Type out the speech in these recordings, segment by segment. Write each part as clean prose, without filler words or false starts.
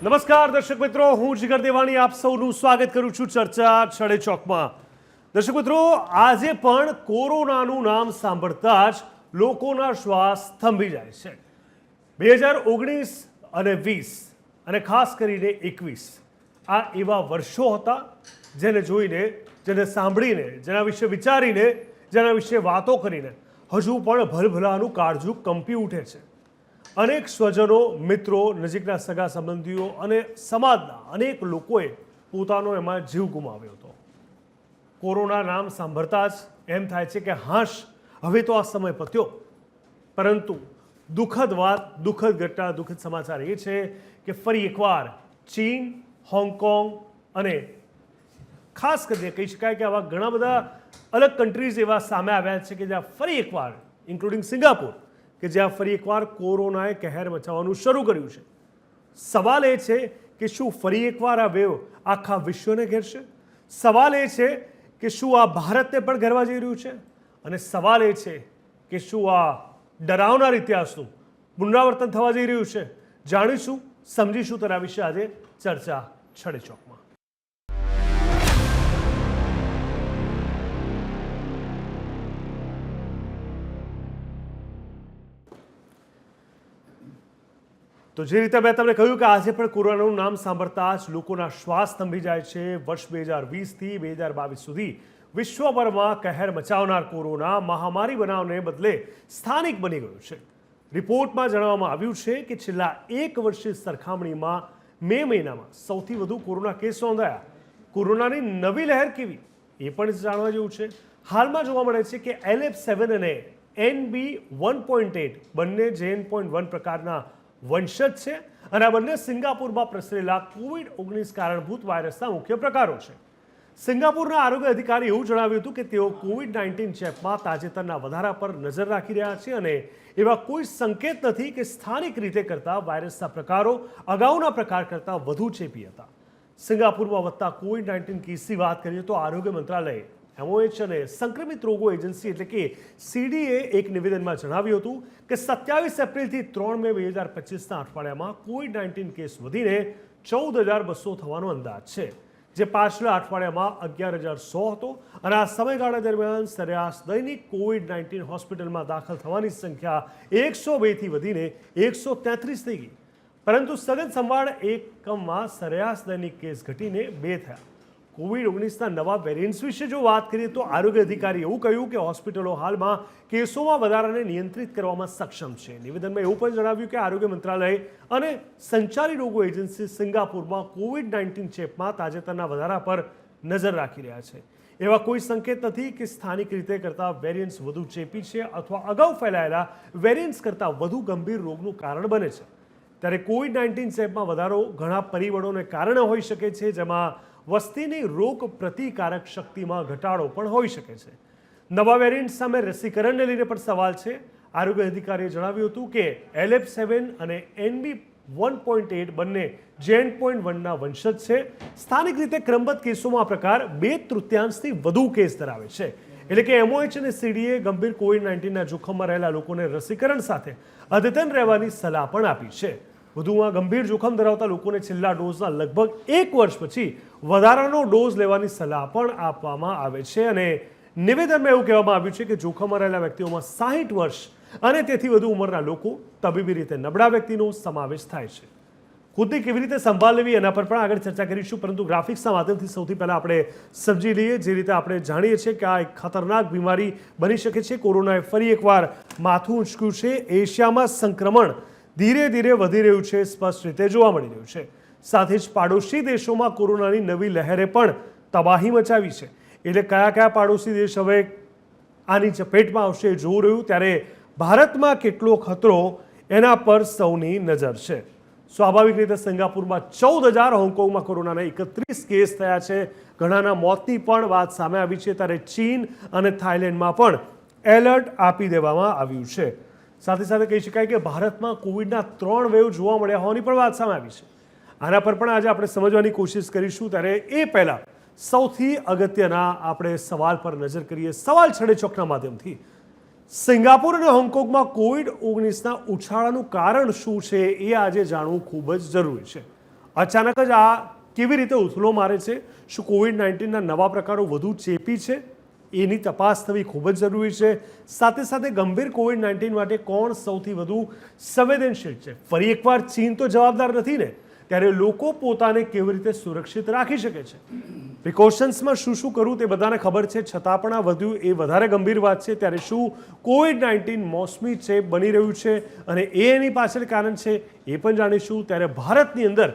નમસ્કાર દર્શક મિત્રો, હું જીગર દેવાણી આપ સૌનું સ્વાગત કરું છું ચર્ચા છડે ચોકમાં। દર્શક મિત્રો, આજે પણ કોરોનાનું નામ સાંભળતા જ લોકોના શ્વાસ થંભી જાય છે। 2019 અને 20 અને ખાસ કરીને 21 આ એવા વર્ષો હતા જેને જોઈને, જેને સાંભળીને, જેના વિશે વિચારીને, જેના વિશે વાતો કરીને હજુ પણ ભલભલાનું કાળજું કંપી ઉઠે છે। અનેક સ્વજનો, મિત્રો, નજીકના સગા સંબંધીઓ અને સમાજના અનેક લોકોએ પોતાનો એમાં જીવ ગુમાવ્યો હતો। કોરોના નામ સાંભળતા જ એમ થાય છે કે હાશ, હવે તો આ સમય પત્યો। પરંતુ દુઃખદ વાત, દુઃખદ ઘટના, દુઃખદ સમાચાર એ છે કે ફરી એકવાર ચીન, હોંગકોંગ અને ખાસ કરીને કહી શકાય કે આવા ઘણા બધા અલગ કન્ટ્રીઝ એવા સામે આવ્યા છે કે જ્યાં ફરી એકવાર, ઇન્ક્લુડિંગ સિંગાપુર, કે જ્યાં ફરી એકવાર કોરોનાએ કહેર મચાવવાનું શરૂ કર્યું છે। સવાલ એ છે કે શું ફરી એકવાર આ વેવ આખા વિશ્વને ઘેરશે? સવાલ એ છે કે શું આ ભારતને પણ ઘેરવા જઈ રહ્યું છે? અને સવાલ એ છે કે શું આ ડરાવનાર ઇતિહાસનું પુનરાવર્તન થવા જઈ રહ્યું છે? જાણીશું, સમજીશું તેના વિશે આજે ચર્ચા છડે ચોકમાં। તો જે રીતે મેં તમને કહ્યું કે આજે પણ કોરોનાનું નામ સાંભળતા જ લોકોના શ્વાસ થંભી જાય છે। વર્ષ 2020થી 2022 સુધી વિશ્વભરમાં કહેર મચાવનાર કોરોના મહામારી બનાવને બદલે સ્થાનિક બની ગયું છે। રિપોર્ટમાં જણાવવામાં આવ્યું છે કે છેલ્લા એક વર્ષની સરખામણીમાં મે મહિનામાં સૌથી વધુ કોરોના કેસ નોંધાયા। કોરોનાની નવી લહેર કેવી એ પણ જાણવા જેવું છે। હાલમાં જોવા મળે છે કે LF7 અને NB1.8 બંને JN.1 પ્રકારના વંશજ છે અને આ બંને સિંગાપુરમાં પ્રસરેલા COVID-19 કારણભૂત વાયરસના મુખ્ય પ્રકારો છે। સિંગાપુરના આરોગ્ય અધિકારી એવું જણાવ્યું હતું કે તેઓ COVID-19 ચેપમાં તાજેતરના વધારા પર નજર રાખી રહ્યા છે અને એવા કોઈ સંકેત નથી કે સ્થાનિક રીતે કરતાં વાયરસના પ્રકારો અગાઉના પ્રકાર કરતાં વધુ ચેપી હતા। સિંગાપુરમાં વધતા COVID-19 કેસની વાત કરીએ તો આરોગ્ય મંત્રાલયે MOH અને સંક્રમિત રોગો એજન્સી એટલે કે CDA એક નિવેદનમાં જણાવ્યું હતું કે 27 એપ્રિલથી 3 મે 2025ના અઠવાડિયામાં COVID-19 કેસ વધીને 14,200 થવાનો અંદાજ છે, જે પાછલા અઠવાડિયામાં 11,100 હતો અને આ સમયગાળા દરમિયાન સરેરાશ દૈનિક COVID-19 હોસ્પિટલમાં દાખલ થવાની સંખ્યા 102થી વધીને 133 થઈ ગઈ। પરંતુ સઘન સંભાળ એકમમાં સરેરાશ દૈનિક કેસ ઘટીને 2 થયા। COVID-19ના નવા વેરિયન્ટ્સ વિશે જો વાત કરીએ તો આરોગ્ય અધિકારી એવું કહ્યું કે હોસ્પિટલો હાલમાં કેસોમાં વધારાને નિયંત્રિત કરવામાં સક્ષમ છે। નિવેદનમાં એવું પણ જણાવ્યું કે આરોગ્ય મંત્રાલય અને સંચારી રોગો એજન્સી સિંગાપુરમાં COVID-19 ચેપમાં તાજેતરના વધારા પર નજર રાખી રહ્યા છે। એવા કોઈ સંકેત નથી કે સ્થાનિક રીતે કરતાં વેરિયન્ટ્સ વધુ ચેપી છે અથવા અગાઉ ફેલાયેલા વેરિયન્ટ્સ કરતાં વધુ ગંભીર રોગનું કારણ બને છે। ત્યારે COVID-19 ચેપમાં વધારો ઘણા પરિબળોને કારણે હોઈ શકે છે, જેમાં વસ્તીની રોગ પ્રતિકારક શક્તિમાં ઘટાડો પણ હોઈ શકે છે। નવા વેરિયન્ટ સામે રસીકરણને લઈને પણ સવાલ છે। આરોગ્ય અધિકારીએ જણાવ્યું હતું કે LF7 અને NB1.8 બંને JN.1ના વંશજ છે। સ્થાનિક રીતે ક્રમબદ્ધ કેસોમાં આ પ્રકાર 2/3થી વધુ કેસ ધરાવે છે। એટલે કે MOH અને CDA ગંભીર COVID-19ના જોખમમાં રહેલા લોકોને રસીકરણ સાથે અદ્યતન રહેવાની સલાહ પણ આપી છે। વધુમાં ગંભીર જોખમ ધરાવતા લોકોને છેલ્લા ડોઝના લગભગ 1 વર્ષ પછી વધારાનો ડોઝ લેવાની સલાહ પણ આપવામાં આવે છે અને નિવેદનમાં એવું કહેવામાં આવ્યું છે કે જોખમમાં રહેલા વ્યક્તિઓમાં 60 વર્ષ અને તેથી વધુ ઉંમરના લોકો, તબીબી રીતે નબળા વ્યક્તિનો સમાવેશ થાય છે। ખુદની કેવી રીતે સંભાળ લેવી એના પર પણ આગળ ચર્ચા કરીશું, પરંતુ ગ્રાફિક્સના માધ્યમથી સૌથી પહેલાં આપણે સમજી લઈએ જે રીતે આપણે જાણીએ છીએ કે આ એક ખતરનાક બીમારી બની શકે છે। કોરોનાએ ફરી એકવાર માથું ઊંચક્યું છે। એશિયામાં સંક્રમણ ધીરે ધીરે વધી રહ્યું છે, સ્પષ્ટ રીતે જોવા મળી રહ્યું છે। સાથે જ પાડોશી દેશોમાં કોરોનાની નવી લહેરે પણ તબાહી મચાવી છે। એટલે કયા કયા પાડોશી દેશ હવે આની ચપેટમાં આવશે એ જોવું રહ્યું। ત્યારે ભારતમાં કેટલો ખતરો એના પર સૌની નજર છે। સ્વાભાવિક રીતે સિંગાપુરમાં 14,000, હોંગકોંગમાં કોરોનાના 31 કેસ થયા છે। ઘણાના મોતની પણ વાત સામે આવી છે। ત્યારે ચીન અને થાઇલેન્ડમાં પણ એલર્ટ આપી દેવામાં આવ્યું છે। સાથે સાથે કહી શકાય કે ભારતમાં કોવિડના 3 વેવ જોવા મળ્યા હોવાની પણ વાત સામે આવી છે। આના પર પણ આજે આપણે સમજવાની કોશિશ કરીશું। ત્યારે એ પહેલાં સૌથી અગત્યના આપણે સવાલ પર નજર કરીએ। સવાલ છડે ચોકના માધ્યમથી સિંગાપુર અને હોંગકોંગમાં કોવિડ-19ના ઉછાળાનું કારણ શું છે એ આજે જાણવું ખૂબ જ જરૂરી છે। અચાનક જ આ કેવી રીતે ઉથલો મારે છે? શું કોવિડ-19ના નવા પ્રકારો વધુ ચેપી છે? એની તપાસ થવી ખૂબ જ જરૂરી છે. સાથે સાથે ગંભીર કોવિડ-19 માટે કોણ સૌથી વધુ સંવેદનશીલ છે? ફરી એકવાર ચીન તો જવાબદાર નથી ને? ત્યારે લોકો પોતાને કેવી રીતે સુરક્ષિત રાખી શકે છે? પ્રિકોશન્સમાં શું કરવું તે બધાને ખબર છે, છતાં પણ આ વધ્યું એ વધારે ગંભીર વાત છે. ત્યારે શું કોવિડ-19 મોસમી ચેપ બની રહ્યું છે અને એની પાછળ કારણ છે એ પણ જાણીશું. ત્યારે ભારતની અંદર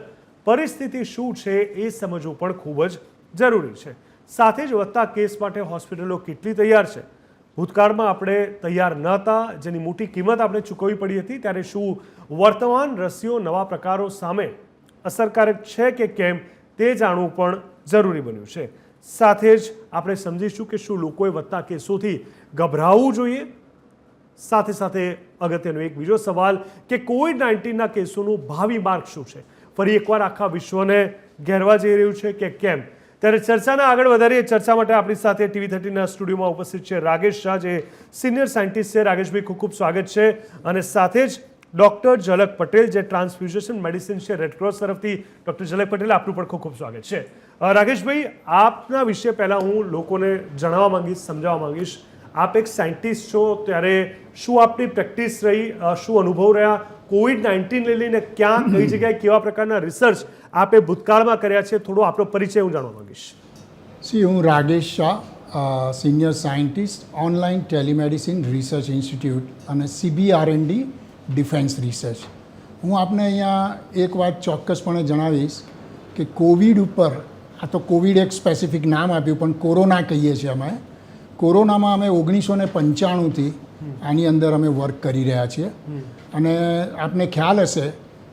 પરિસ્થિતિ શું છે એ સમજવું પણ ખૂબ જ જરૂરી છે. સાથે જ વધતા કેસ માટે હોસ્પિટલો કેટલી તૈયાર છે? ભૂતકાળમાં આપણે તૈયાર ન હતા, જેની મોટી કિંમત આપણે ચૂકવવી પડી હતી. ત્યારે શું વર્તમાન રસીઓ નવા પ્રકારો સામે અસરકારક છે કે કેમ તે જાણવું પણ જરૂરી બન્યું છે. સાથે જ આપણે સમજીશું કે શું લોકોએ વધતા કેસોથી ગભરાવવું જોઈએ. સાથે સાથે અગત્યનો એક બીજો સવાલ કે કોવિડ-19ના કેસોનું ભાવિ માર્ગ શું છે? ફરી એકવાર આખા વિશ્વને ઘેરવા જઈ રહ્યું છે કે કેમ? ત્યારે ચર્ચાને આગળ વધારીએ. ચર્ચા માટે આપણી સાથે TV13ના સ્ટુડિયોમાં ઉપસ્થિત છે રાકેશ શાહ, જે સિનિયર સાયન્ટિસ્ટ છે. રાકેશભાઈ, ખૂબ ખૂબ સ્વાગત છે. અને સાથે જ ડૉક્ટર ઝલક પટેલ, જે ટ્રાન્સફ્યુઝન મેડિસિન છે રેડક્રોસ તરફથી. ડૉક્ટર ઝલક પટેલ, આપનું પણ ખૂબ ખૂબ સ્વાગત છે. રાકેશભાઈ, આપના વિશે પહેલાં હું લોકોને જણાવવા માંગીશ, સમજાવવા માંગીશ. આપ એક સાયન્ટિસ્ટ છો, ત્યારે શું આપની પ્રેક્ટિસ રહી, શું અનુભવ રહ્યા? કોવિડ-19 લઈને ક્યાં, કઈ જગ્યાએ, કેવા પ્રકારના રિસર્ચ આપે ભૂતકાળમાં કર્યા છે? થોડો આપણો પરિચય હું જાણવા માંગીશ. હું Rakesh Shah, senior scientist, online telemedicine research institute અને CBRND ડિફેન્સ રિસર્ચ. હું આપને અહીંયા એક વાત ચોક્કસપણે જણાવીશ કે કોવિડ ઉપર, આ તો કોવિડ એક સ્પેસિફિક નામ આપ્યું, પણ કોરોના કહીએ છીએ અમે. કોરોનામાં અમે 1995થી આની અંદર અમે વર્ક કરી રહ્યા છીએ. અને આપને ખ્યાલ હશે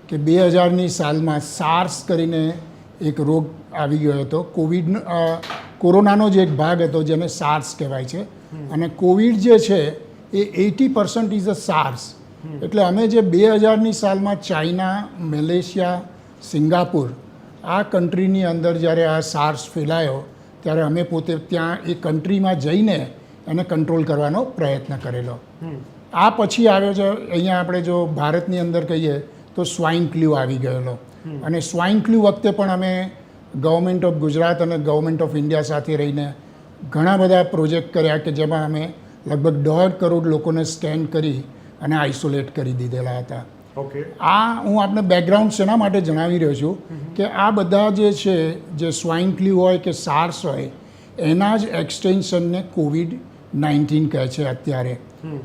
કે 2000ની સાલમાં સાર્સ કરીને એક રોગ આવી ગયો હતો. કોરોનાનો જ એક ભાગ હતો જેને સાર્સ કહેવાય છે. અને કોવિડ જે છે એ 80% ઇઝ અ સાર્સ. એટલે અમે જે 2000ની સાલમાં ચાઇના, મલેશિયા, સિંગાપુર આ કન્ટ્રીની અંદર જ્યારે આ સાર્સ ફેલાયો, ત્યારે અમે પોતે ત્યાં એ કન્ટ્રીમાં જઈને એને કંટ્રોલ કરવાનો પ્રયત્ન કરેલો. આ પછી આવ્યો છે અહીંયા આપણે જો ભારતની અંદર કહીએ તો સ્વાઇન ફ્લૂ આવી ગયેલો. અને સ્વાઇન ફ્લૂ વખતે પણ અમે ગવર્મેન્ટ ઓફ ગુજરાત અને ગવર્મેન્ટ ઓફ ઇન્ડિયા સાથે રહીને ઘણા બધા પ્રોજેક્ટ કર્યા કે જેમાં અમે લગભગ 1.5 કરોડ લોકોને સ્કેન કરી અને આઇસોલેટ કરી દીધેલા હતા. આ હું આપને બેકગ્રાઉન્ડ શેના માટે જણાવી રહ્યો છું કે આ બધા જે છે, જે સ્વાઇન ફ્લૂ હોય કે સાર્સ હોય, એના જ એક્સટેન્શનને કોવિડ-19 કહે છે અત્યારે.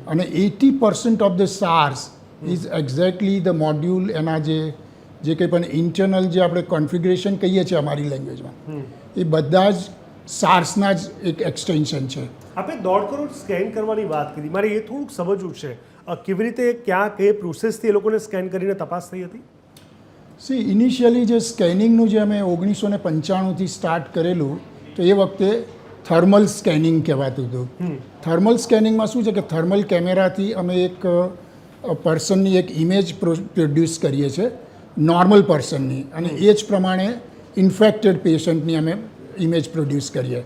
અને 80% of the SARS is exactly the module, એના જે કંઈ પણ ઇન્ટરનલ જે આપણે કોન્ફિગરેશન કહીએ છીએ અમારી લેંગ્વેજમાં, એ બધા જ સાર્સના જ એક એક્સટેન્શન છે. આપણે 1.5 કરોડ સ્કેન કરવાની વાત કરી, મારે એ થોડુંક સમજવું છે. કેવી રીતે, ક્યાં, કઈ પ્રોસેસથી એ લોકોને સ્કેન કરીને તપાસ થઈ હતી? ઇનિશિયલી જે સ્કેનિંગનું જે અમે 1995થી સ્ટાર્ટ કરેલું, તો એ વખતે થર્મલ સ્કેનિંગ કહેવાતું હતું. થર્મલ સ્કેનિંગમાં શું છે કે થર્મલ કેમેરાથી અમે એક પર્સનની એક ઇમેજ પ્રોડ્યુસ કરીએ છીએ, નોર્મલ પર્સનની, અને એ જ પ્રમાણે ઇન્ફેક્ટેડ પેશન્ટની અમે ઇમેજ પ્રોડ્યુસ કરીએ.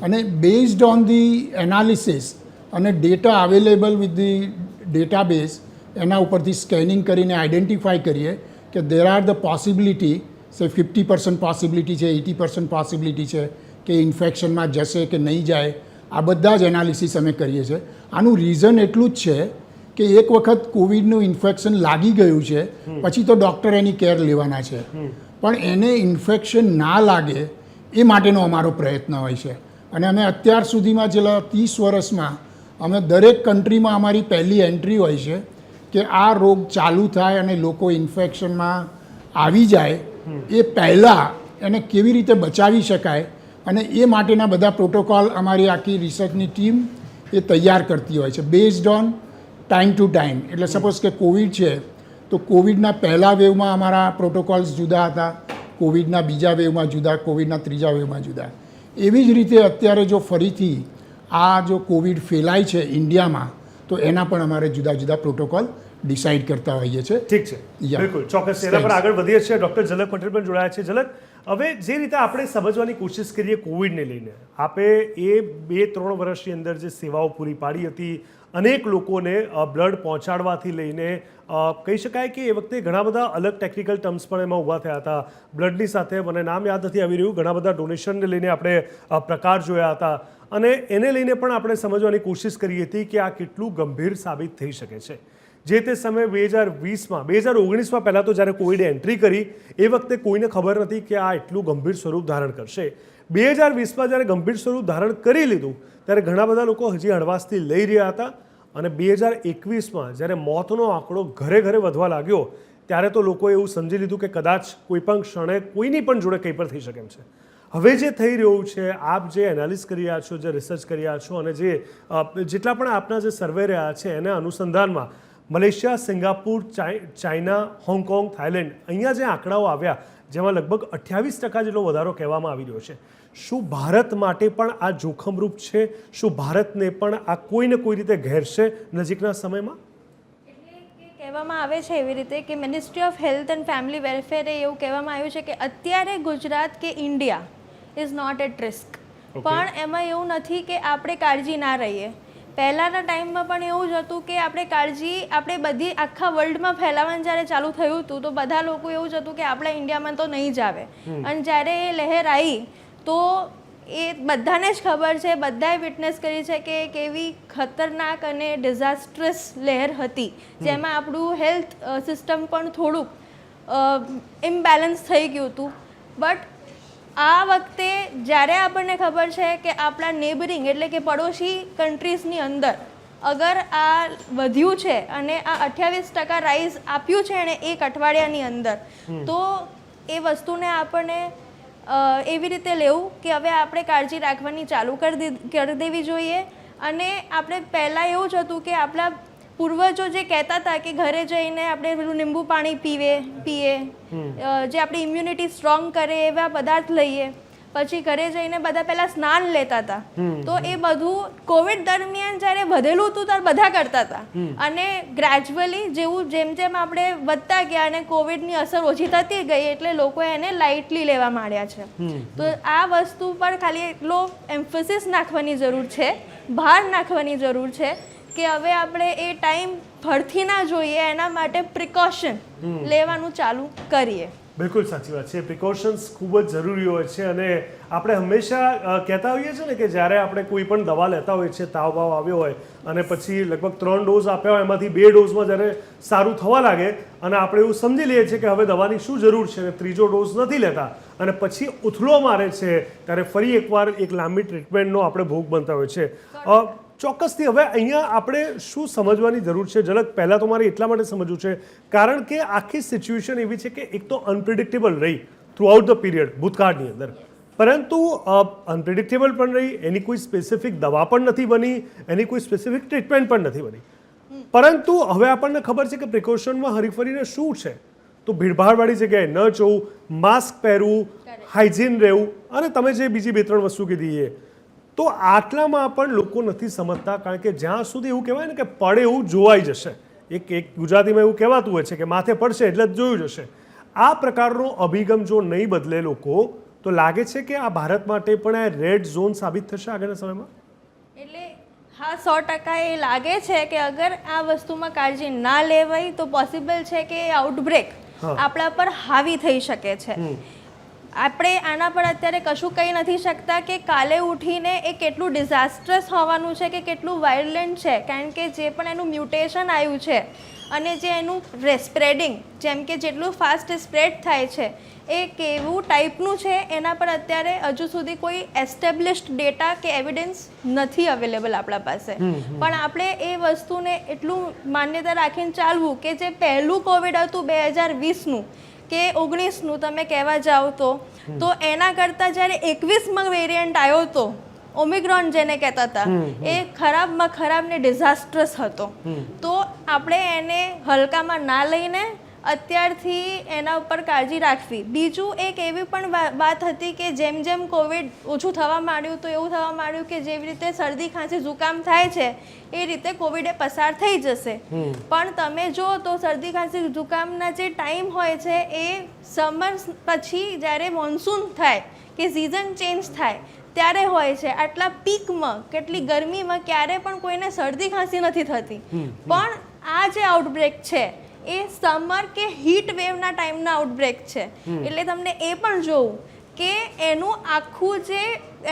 અને બેઝડ ઓન ધી એનાલિસિસ અને data available with the database, એના ઉપરથી સ્કેનિંગ કરીને આઈડેન્ટિફાઈ કરીએ કે દેર આર ધ પોસિબિલિટી, સે 50% પોસિબિલિટી છે, 80% પોસિબિલિટી છે કે ઇન્ફેક્શનમાં જશે કે નહીં જાય. આ બધા જ એનાલિસિસ અમે કરીએ છીએ. આનું રીઝન એટલું જ છે કે એક વખત કોવિડનું ઇન્ફેક્શન લાગી ગયું છે, પછી તો ડૉક્ટર એની કેર લેવાના છે, પણ એને ઇન્ફેક્શન ના લાગે એ માટેનો અમારો પ્રયત્ન હોય છે. અને અમે અત્યાર સુધીમાં છેલ્લા 30 વર્ષમાં અમે દરેક કન્ટ્રીમાં અમારી પહેલી એન્ટ્રી હોય છે કે આ રોગ ચાલુ થાય અને લોકો ઇન્ફેક્શનમાં આવી જાય એ પહેલાં એને કેવી રીતે બચાવી શકાય, અને એ માટેના બધા પ્રોટોકોલ અમારી આખી રિસર્ચની ટીમ એ તૈયાર કરતી હોય છે based on time to time. એટલે સપોઝ કે કોવિડ છે તો કોવિડના પહેલા વેવમાં અમારા પ્રોટોકોલ્સ જુદા હતા, કોવિડના બીજા વેવમાં જુદા, કોવિડના ત્રીજા વેવમાં જુદા. એવી જ રીતે અત્યારે જો ફરીથી આ જો કોવિડ ફેલાય છે ઇન્ડિયામાં, તો એના પણ અમારે જુદા જુદા પ્રોટોકોલ ડિસાઇડ કરતા હોઈએ છીએ. ઠીક છે, Yeah. બિલકુલ ચોક્કસ એના પર આગળ વધીએ છીએ. ડૉક્ટર ઝલક પટેલ પણ જોડાયા છે. ઝલક, હવે જે રીતે આપણે સમજવાની કોશિશ કરીએ કોવિડને લઈને, આપે એ 2-3 વર્ષની અંદર જે સેવાઓ પૂરી પાડી હતી, અનેક લોકોને બ્લડ પહોંચાડવાથી લઈને કહી શકાય કે એ વખતે ઘણા બધા અલગ ટેકનિકલ ટર્મ્સ પણ એમાં ઊભા થયા હતા. બ્લડની સાથે મને નામ યાદ નથી આવી રહ્યું, ઘણા બધા ડોનેશનને લઈને આપણે પ્રકાર જોયા હતા અને એને લઈને પણ આપણે સમજવાની કોશિશ કરી હતી કે આ કેટલું ગંભીર સાબિત થઈ શકે છે. જે તે સમયે 2019માં પહેલાં તો જ્યારે કોવિડે એન્ટ્રી કરી એ વખતે કોઈને ખબર નથી કે આ એટલું ગંભીર સ્વરૂપ ધારણ કરશે. 2020માં જ્યારે ગંભીર સ્વરૂપ ધારણ કરી લીધું ત્યારે ઘણા બધા લોકો હજી હળવાશથી લઈ રહ્યા હતા અને 2021માં જ્યારે મોતનો આંકડો ઘરે ઘરે વધવા લાગ્યો ત્યારે તો લોકોએ એવું સમજી લીધું કે કદાચ કોઈ પણ ક્ષણે કોઈની પણ જોડે કંઈ પણ થઈ શકે એમ છે. હવે જે થઈ રહ્યું છે, આપ જે એનાલિસ કરી રહ્યા છો, જે રિસર્ચ કરી રહ્યા છો અને જેટલા પણ આપના જે સર્વે રહ્યા છે એના અનુસંધાનમાં Malaysia, Singapore, China, Hong Kong, Thailand, અહીંયા જે આંકડાઓ આવ્યા જેમાં લગભગ 28% જેટલો વધારો કહેવામાં આવી રહ્યો છે, શું ભારત માટે પણ આ જોખમરૂપ છે? શું ભારતને પણ આ કોઈને કોઈ રીતે ઘેરશે નજીકના સમયમાં? કહેવામાં આવે છે એવી રીતે કે ministry of health and family વેલફેરે એવું કહેવામાં આવ્યું છે કે અત્યારે ગુજરાત કે India is not at risk. પણ એમાં એવું નથી કે આપણે કાળજી ના રહીએ. પહેલાંના ટાઈમમાં પણ એવું જ હતું કે આપણે બધી આખા વર્લ્ડમાં ફેલાવાનું જ્યારે ચાલુ થયું હતું તો બધા લોકો એવું જ હતું કે આપણા ઇન્ડિયામાં તો નહીં જ આવે. અને જ્યારે એ લહેર આવી તો એ બધાને જ ખબર છે, બધાએ વિટનેસ કરી છે કે કેવી ખતરનાક અને ડિઝાસ્ટ્રસ લહેર હતી, જેમાં આપણું હેલ્થ સિસ્ટમ પણ થોડુંક ઇમ્બેલેન્સ થઈ ગયું હતું. બટ આ વખતે જ્યારે આપણને ખબર છે કે આપણા નેબરિંગ એટલે કે પડોશી કન્ટ્રીઝની અંદર અગર આ વધ્યું છે અને આ 28% રાઇઝ આપ્યું છે એણે એક અઠવાડિયાની અંદર, તો એ વસ્તુને આપણને એવી રીતે લેવું કે હવે આપણે કાળજી રાખવાની ચાલુ કરી દેવી જોઈએ. અને આપણે પહેલાં એવું જ હતું કે આપણા પૂર્વજો જે કહેતા હતા કે ઘરે જઈને આપણે પેલું લીંબુ પાણી પીએ, જે આપણી ઇમ્યુનિટી સ્ટ્રોંગ કરે એવા પદાર્થ લઈએ, પછી ઘરે જઈને બધા પહેલાં સ્નાન લેતા હતા. તો એ બધું કોવિડ દરમિયાન જ્યારે વધેલું હતું ત્યારે બધા કરતા હતા અને ગ્રેજ્યુઅલી જેમ જેમ આપણે વધતા ગયા અને કોવિડની અસર ઓછી થતી ગઈ એટલે લોકો એને લાઇટલી લેવા માંડ્યા છે. તો આ વસ્તુ પર ખાલી એટલો એમ્ફસિસ નાખવાની જરૂર છે, ભાર નાખવાની જરૂર છે કે હવે આપણે એ ટાઈમ ફરથી ના જોઈએ, એના માટે પ્રિકોશન લેવાનું ચાલુ કરીએ. બિલકુલ સાચી વાત છે. પ્રિકોશન્સ ખૂબ જ જરૂરી હોય છે અને આપણે હંમેશા કહેતા હોઈએ છીએ ને કે જ્યારે આપણે કોઈ પણ દવા લેતા હોઈએ છીએ, તાવ ભાવ આવ્યો હોય અને પછી લગભગ 3 ડોઝ આપ્યા હોય એમાંથી 2 ડોઝમાં જ્યારે સારું થવા લાગે અને આપણે એવું સમજી લઈએ છીએ કે હવે દવાની શું જરૂર છે અને 3જો ડોઝ નથી લેતા અને પછી ઉથલો મારે છે ત્યારે ફરી એકવાર એક લાંબી ટ્રીટમેન્ટનો આપણે ભોગ બનતા હોય છે. ચોક્કસથી હવે અહીંયા આપણે શું સમજવાની જરૂર છે ઝલક? પહેલાં તો મારે એટલા માટે સમજવું છે કારણ કે આખી સિચ્યુએશન એવી છે કે એક તો અનપ્રિડિક્ટેબલ રહી થ્રુઆઉટ ધ પીરિયડ ભૂતકાળની અંદર, પરંતુ અનપ્રિડિક્ટેબલ પણ રહી, એની કોઈ સ્પેસિફિક દવા પણ નથી બની, એની કોઈ સ્પેસિફિક ટ્રીટમેન્ટ પણ નથી બની. પરંતુ હવે આપણને ખબર છે કે પ્રિકોશનમાં હરીફરીને શું છે, તો ભીડભાડવાળી જગ્યાએ ન જવું, માસ્ક પહેરવું, હાઇજીન રહેવું અને તમે જે બીજી 2-3 વસ્તુ કીધી એ, તો આટલામાં પણ લોકો નથી સમજતા. કારણ કે જ્યાં સુધી એવું કહેવાય ને કે પડે એવું જોવાઈ જશે, એક ગુજરાતીમાં એવું કહેવાતું હોય છે કે માથે પડશે એટલે જ જોયું જશે. આ પ્રકારનો અભિગમ જો નહીં બદલે લોકો, તો લાગે છે કે આ ભારત માટે પણ આ રેડ ઝોન સાબિત થશે આગળના સમયમાં. એટલે હા, 100% એ લાગે છે કે અગર આ વસ્તુમાં કાળજી ના લેવાય તો પોસિબલ છે કે આઉટબ્રેક આપણા પર હાવી થઈ શકે છે. આપણે આના પર અત્યારે કશું કહી નથી શકતા કે કાલે ઉઠીને એ કેટલું ડિઝાસ્ટ્રસ હોવાનું છે કે કેટલું વાયલન્ટ છે, કારણ કે જે પણ એનું મ્યુટેશન આવ્યું છે અને જે એનું સ્પ્રેડિંગ, જેમ કે જેટલું ફાસ્ટ સ્પ્રેડ થાય છે એ કેવું ટાઈપનું છે એના પર અત્યારે હજુ સુધી કોઈ એસ્ટેબ્લિશ્ડ ડેટા કે એવિડન્સ નથી અવેલેબલ આપણા પાસે. પણ આપણે એ વસ્તુને એટલું માન્યતા રાખીને ચાલવું કે જે પહેલું કોવિડ હતું 2020નું કે 19નું તમે કહેવા જાઓ તો એના કરતાં જ્યારે 21માં વેરિયન્ટ આવ્યો હતો ઓમિક્રોન જેને કહેતા હતા, એ ખરાબમાં ખરાબ ને ડિઝાસ્ટ્રસ હતો. તો આપણે એને હલકામાં ના લઈને અત્યારથી એના ઉપર કાળજી રાખવી. બીજું એક એવી પણ વાત હતી કે જેમ જેમ કોવિડ ઓછું થવા માંડ્યું તો એવું થવા માંડ્યું કે જેવી રીતે શરદી ખાંસી ઝુકામ થાય છે એ રીતે કોવિડે પસાર થઈ જશે. પણ તમે જો તો શરદી ખાંસી ઝુકામના જે ટાઈમ હોય છે એ સમર પછી જ્યારે મોન્સૂન થાય કે સિઝન ચેન્જ થાય ત્યારે હોય છે. આટલા પીકમાં કેટલી ગરમીમાં ક્યારે પણ કોઈને શરદી ખાંસી નથી થતી. પણ આ જે આઉટબ્રેક છે એ સમર કે હીટ વેવના ટાઈમના આઉટબ્રેક છે. એટલે તમને એ પણ જોવું કે એનું આખું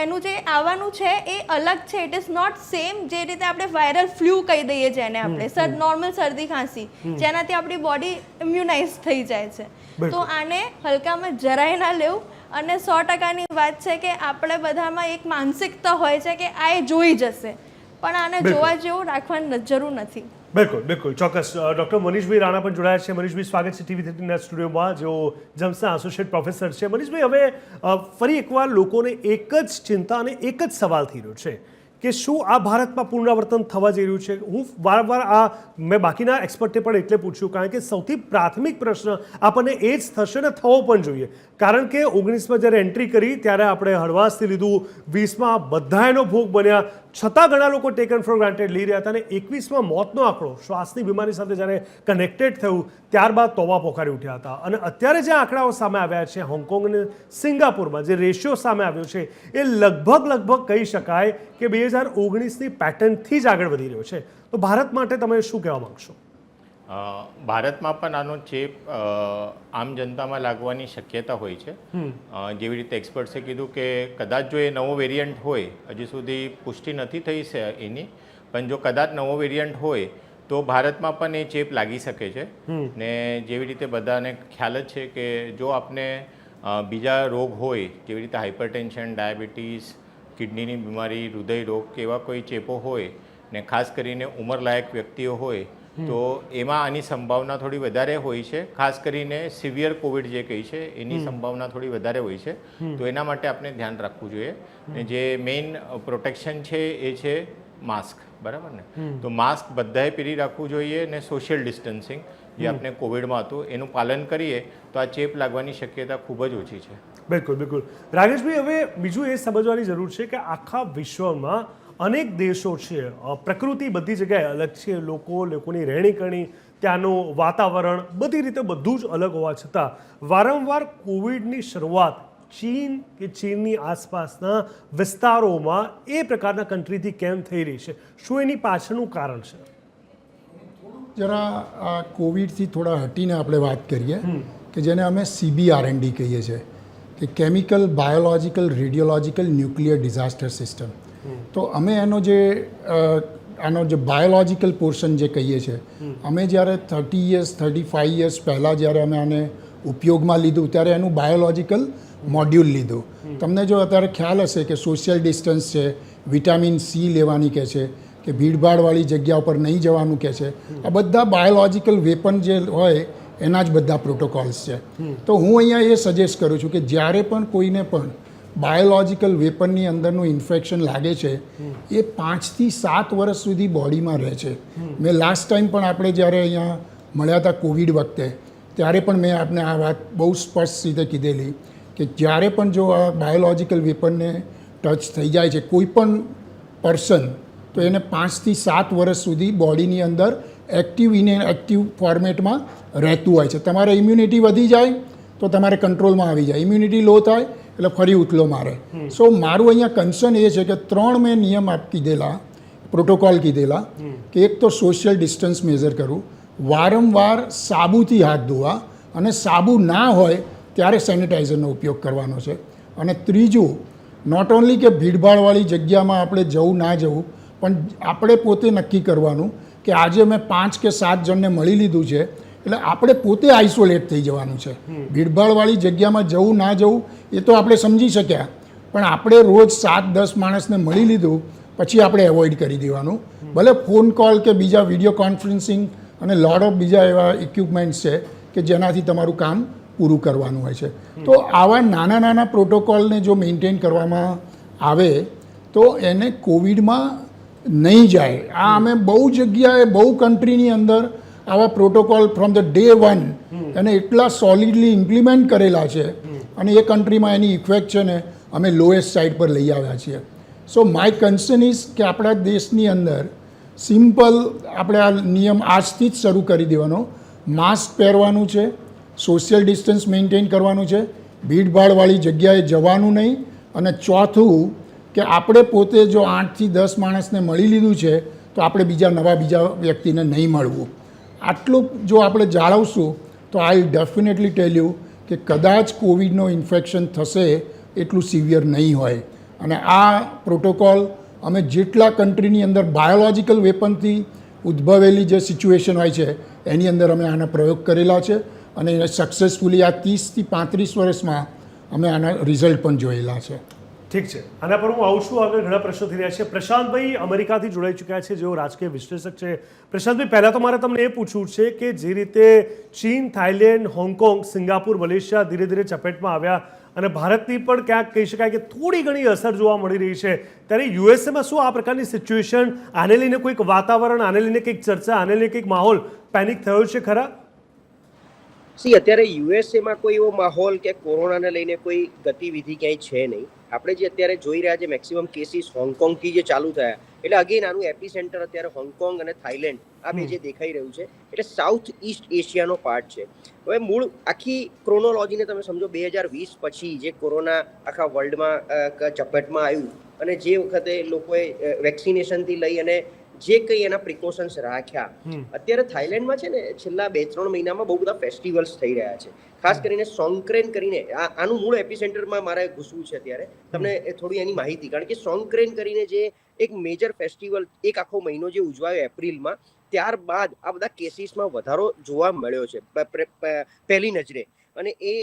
એનું જે આવવાનું છે એ અલગ છે. ઇટ ઇઝ નોટ સેમ જે રીતે આપણે વાયરલ ફ્લૂ કહી દઈએ જેને આપણે નોર્મલ શરદી ખાંસી જેનાથી આપણી બોડી ઇમ્યુનાઇઝ થઈ જાય છે. તો આને હલકામાં જરાય ના લેવું. અને 100%ની વાત છે કે આપણે બધામાં એક માનસિકતા હોય છે કે આ એ જોઈ જશે, પણ આને જોવા જેવું રાખવાની જરૂર નથી. બિલકુલ બિલકુલ ચોક્કસ. ડૉક્ટર મનીષભાઈ રાણા પણ જોડાયા છે. મનીષભાઈ, સ્વાગત છે TV13ના સ્ટુડિયોમાં, જેઓ જમ્સના એસોસિએટ પ્રોફેસર છે. મનીષભાઈ, હવે ફરી એકવાર લોકોને એક જ ચિંતા અને એક જ સવાલ થઈ રહ્યો છે કે શું આ ભારતમાં પુનરાવર્તન થવા જઈ રહ્યું છે? હું વારંવાર મેં બાકીના એક્સપર્ટે પણ એટલે પૂછ્યું કારણ કે સૌથી પ્રાથમિક પ્રશ્ન આપણને એ જ થશે ને થવો પણ જોઈએ. કારણ કે 19માં જ્યારે એન્ટ્રી કરી ત્યારે આપણે હળવાશથી લીધું, 20માં બધા એનો ભોગ બન્યા, છતાં ઘણા લોકો ટેકન ફોર ગ્રાન્ટેડ લઈ રહ્યા હતા. અને 21માં મોતનો આંકડો શ્વાસની બીમારી સાથે જ્યારે કનેક્ટેડ થયું ત્યારબાદ તોબા પોકારી ઉઠ્યા હતા. અને અત્યારે જે આંકડાઓ સામે આવ્યા છે હોંગકોંગ અને સિંગાપુરમાં, જે રેશિયો સામે આવ્યો છે એ લગભગ કહી શકાય કે 2019ની પેટર્નથી જ આગળ વધી રહ્યો છે. તો ભારત માટે તમે શું કહેવા માંગશો? ભારતમાં પણ આનો ચેપ આમ જનતામાં લાગવાની શક્યતા હોય છે. જેવી રીતે એક્સપર્ટ્સે કીધું કે કદાચ જો એ નવો વેરિયન્ટ હોય, હજી સુધી પુષ્ટિ નથી થઈ છે એની, પણ જો કદાચ નવો વેરિયન્ટ હોય તો ભારતમાં પણ એ ચેપ લાગી શકે છે. ને જેવી રીતે બધાને ખ્યાલ જ છે કે જો આપને બીજા રોગ હોય, જેવી રીતે હાઇપરટેન્શન, ડાયાબિટીસ, કિડનીની બીમારી, હૃદય રોગ કે એવા કોઈ ચેપો હોય ને ખાસ કરીને ઉંમરલાયક વ્યક્તિઓ હોય તો એમાં આની સંભાવના થોડી વધારે હોય છે. ખાસ કરીને સિવિયર કોવિડ જે કહી છે એની સંભાવના થોડી વધારે હોય છે. તો એના માટે આપણે ધ્યાન રાખવું જોઈએ. ને જે મેઇન પ્રોટેક્શન છે એ છે માસ્ક, બરાબર ને? તો માસ્ક બધાએ પહેરી રાખવું જોઈએ ને સોશિયલ ડિસ્ટન્સિંગ જે આપણે કોવિડમાં હતું એનું પાલન કરીએ તો આ ચેપ લાગવાની શક્યતા ખૂબ જ ઓછી છે. બિલકુલ. રાજેશભાઈ, હવે બીજું એ સમજવાની જરૂર છે કે આખા વિશ્વમાં અનેક દેશો છે, પ્રકૃતિ બધી જગ્યાએ અલગ છે, લોકોની રહેણીકરણી, ત્યાંનું વાતાવરણ બધી રીતે બધું જ અલગ હોવા છતાં વારંવાર કોવિડની શરૂઆત ચીન કે ચીનની આસપાસના વિસ્તારોમાં એ પ્રકારના કન્ટ્રીથી કેમ થઈ રહી છે? શું એની પાછળનું કારણ છે? જરા આ કોવિડથી થોડા હટીને આપણે વાત કરીએ કે જેને અમે CBRND કહીએ છીએ, કે chemical, biological, રેડિયોલોજિકલ, nuclear disaster system. તો અમે આનો જે બાયોલોજિકલ પોર્શન જે કહીએ છીએ, અમે જ્યારે 30 years 35 years પહેલાં જ્યારે અમે આને ઉપયોગમાં લીધું ત્યારે એનું બાયોલોજિકલ મોડ્યુલ લીધું. તમને જો અત્યારે ખ્યાલ હશે કે સોશિયલ ડિસ્ટન્સ છે, વિટામિન C લેવાની કહે છે, કે ભીડભાડવાળી જગ્યા ઉપર નહીં જવાનું કહે છે. આ બધા બાયોલોજિકલ વેપન જે હોય એના જ બધા પ્રોટોકોલ્સ છે. તો હું અહીંયા એ સજેસ્ટ કરું છું કે જ્યારે પણ કોઈને પણ બાયોલોજિકલ વેપનની અંદરનું ઇન્ફેક્શન લાગે છે એ 5 થી 7 વર્ષ સુધી બોડીમાં રહે છે. મેં લાસ્ટ ટાઈમ પણ આપણે જ્યારે અહીંયા મળ્યા હતા કોવિડ વખતે ત્યારે પણ મેં આપને આ વાત બહુ સ્પષ્ટ રીતે કીધેલી કે જ્યારે પણ જો આ બાયોલોજિકલ વેપનને ટચ થઈ જાય છે કોઈ પણ પર્સન, તો એને 5 થી 7 વર્ષ સુધી બોડીની અંદર એક્ટિવ ફોર્મેટમાં રહેતું હોય છે. તમારે ઇમ્યુનિટી વધી જાય તો તમારે કંટ્રોલમાં આવી જાય, ઇમ્યુનિટી લો થાય એટલે ફરી ઉથલો મારે. સો મારું અહીંયા કન્સર્ન એ છે કે 3 મેં નિયમ કીધેલા, પ્રોટોકોલ કીધેલા કે એક તો સોશિયલ ડિસ્ટન્સ મેઝર કરવું, વારંવાર સાબુથી હાથ ધોવા, અને સાબુ ના હોય ત્યારે સેનિટાઈઝરનો ઉપયોગ કરવાનો છે. અને ત્રીજું, નોટ ઓન્લી કે ભીડભાડવાળી જગ્યામાં આપણે જવું ના જવું, પણ આપણે પોતે નક્કી કરવાનું કે આજે મેં 5 કે 7 જણને મળી લીધું છે એટલે આપણે પોતે આઇસોલેટ થઈ જવાનું છે. ભીડભાડવાળી જગ્યામાં જવું ના જવું એ તો આપણે સમજી શક્યા, પણ આપણે રોજ 7-10 માણસને મળી લીધું પછી આપણે એવોઇડ કરી દેવાનું. ભલે ફોન કોલ કે બીજા વિડીયો કોન્ફરન્સિંગ અને લોટ ઓફ બીજા એવા ઇક્વિપમેન્ટ્સ છે કે જેનાથી તમારું કામ પૂરું કરવાનું હોય છે. તો આવા નાના પ્રોટોકોલને જો મેન્ટેન કરવામાં આવે તો એને કોવિડમાં નહીં જાય. આ અમે બહુ જગ્યાએ, બહુ કન્ટ્રીની અંદર આવા પ્રોટોકોલ ફ્રોમ ધ ડે 1 એને એટલા સોલિડલી ઇમ્પ્લિમેન્ટ કરેલા છે અને એ કન્ટ્રીમાં એની ઇફેક્ટ છે ને અમે લોએસ્ટ સાઇડ પર લઈ આવ્યા છીએ. સો માય કન્સર્ન ઇઝ કે આપણા દેશની અંદર સિમ્પલ આપણે આ નિયમ આજથી જ શરૂ કરી દેવાનો. માસ્ક પહેરવાનું છે, સોશિયલ ડિસ્ટન્સ મેન્ટેન કરવાનું છે, ભીડભાડવાળી જગ્યાએ જવાનું નહીં, અને ચોથું કે આપણે પોતે જો 8 થી 10 માણસને મળી લીધું છે તો આપણે બીજા વ્યક્તિને નહીં મળવું. આટલું જો આપણે જાળવશું તો આઈ ડેફિનેટલી ટેલ યુ કે કદાચ કોવિડનો ઇન્ફેક્શન થશે એટલું સિવિયર નહીં હોય. અને આ પ્રોટોકોલ અમે જેટલા કન્ટ્રીની અંદર બાયોલોજિકલ વેપનથી ઉદ્ભવેલી જે સિચ્યુએશન હોય છે એની અંદર અમે આના પ્રયોગ કરેલા છે અને સક્સેસફુલી આ 30 થી 35 વર્ષમાં અમે આના રિઝલ્ટ પણ જોયેલા છે. ઠીક છે, આના પર હું આવું છું. આગળ ઘણા પ્રશ્નો થઈ રહ્યા છે. પ્રશાંતભાઈ અમેરિકાથી જોડાઈ ચૂક્યા છે, જેઓ રાજકીય વિશ્લેષક છે. પ્રશાંતભાઈ, પહેલાં તો મારે તમને એ પૂછવું છે કે જે રીતે ચીન, થાઇલેન્ડ, હોંગકોંગ, સિંગાપુર, મલેશિયા ધીરે ધીરે ચપેટમાં આવ્યા અને ભારતની પણ ક્યાંક કહી શકાય કે થોડી ઘણી અસર જોવા મળી રહી છે, ત્યારે યુએસએમાં શું આ પ્રકારની સિચ્યુએશન, આને લઈને કોઈક વાતાવરણ, આને લઈને કંઈક ચર્ચા, આને લઈને કંઈક માહોલ પેનિક થયો છે ખરા? અત્યારે યુએસએમાં કોઈ એવો માહોલ કે કોરોનાને લઈને કોઈ ગતિવિધિ ક્યાંય છે નહીં. આપણે જે અત્યારે જોઈ રહ્યા છે મેક્સિમમ કેસીસ હોંગકોંગથી જે ચાલુ થયા, એટલે અગેન આનું એપી સેન્ટર અત્યારે હોંગકોંગ અને થાઇલેન્ડ આ બે જે દેખાઈ રહ્યું છે એટલે સાઉથ ઈસ્ટ એશિયાનો પાર્ટ છે. હવે મૂળ આખી ક્રોનોલોજીને તમે સમજો 2020 પછી જે કોરોના આખા વર્લ્ડમાં ચપેટમાં આવ્યું અને જે વખતે લોકોએ વેક્સિનેશનથી લઈ અને જે કંઈ એના પ્રિકોશન્સ રાખ્યા, અત્યારે થાઇલેન્ડમાં છે ને છેલ્લા 2-3 મહિનામાં બહુ બધા ફેસ્ટિવલ્સ થઈ રહ્યા છે. ખાસ કરીને સોંક્રેન કરીને આનું મૂળ એપિસેન્ટરમાં મારે ઘૂસવું છે અત્યારે તમને થોડી એની માહિતી, કારણ કે સોંક્રેન કરીને જે એક મેજર ફેસ્ટિવલ એક આખો મહિનો જે ઉજવાયો એપ્રિલમાં, ત્યારબાદ આ બધા કેસીસમાં વધારો જોવા મળ્યો છે પહેલી નજરે. અને એ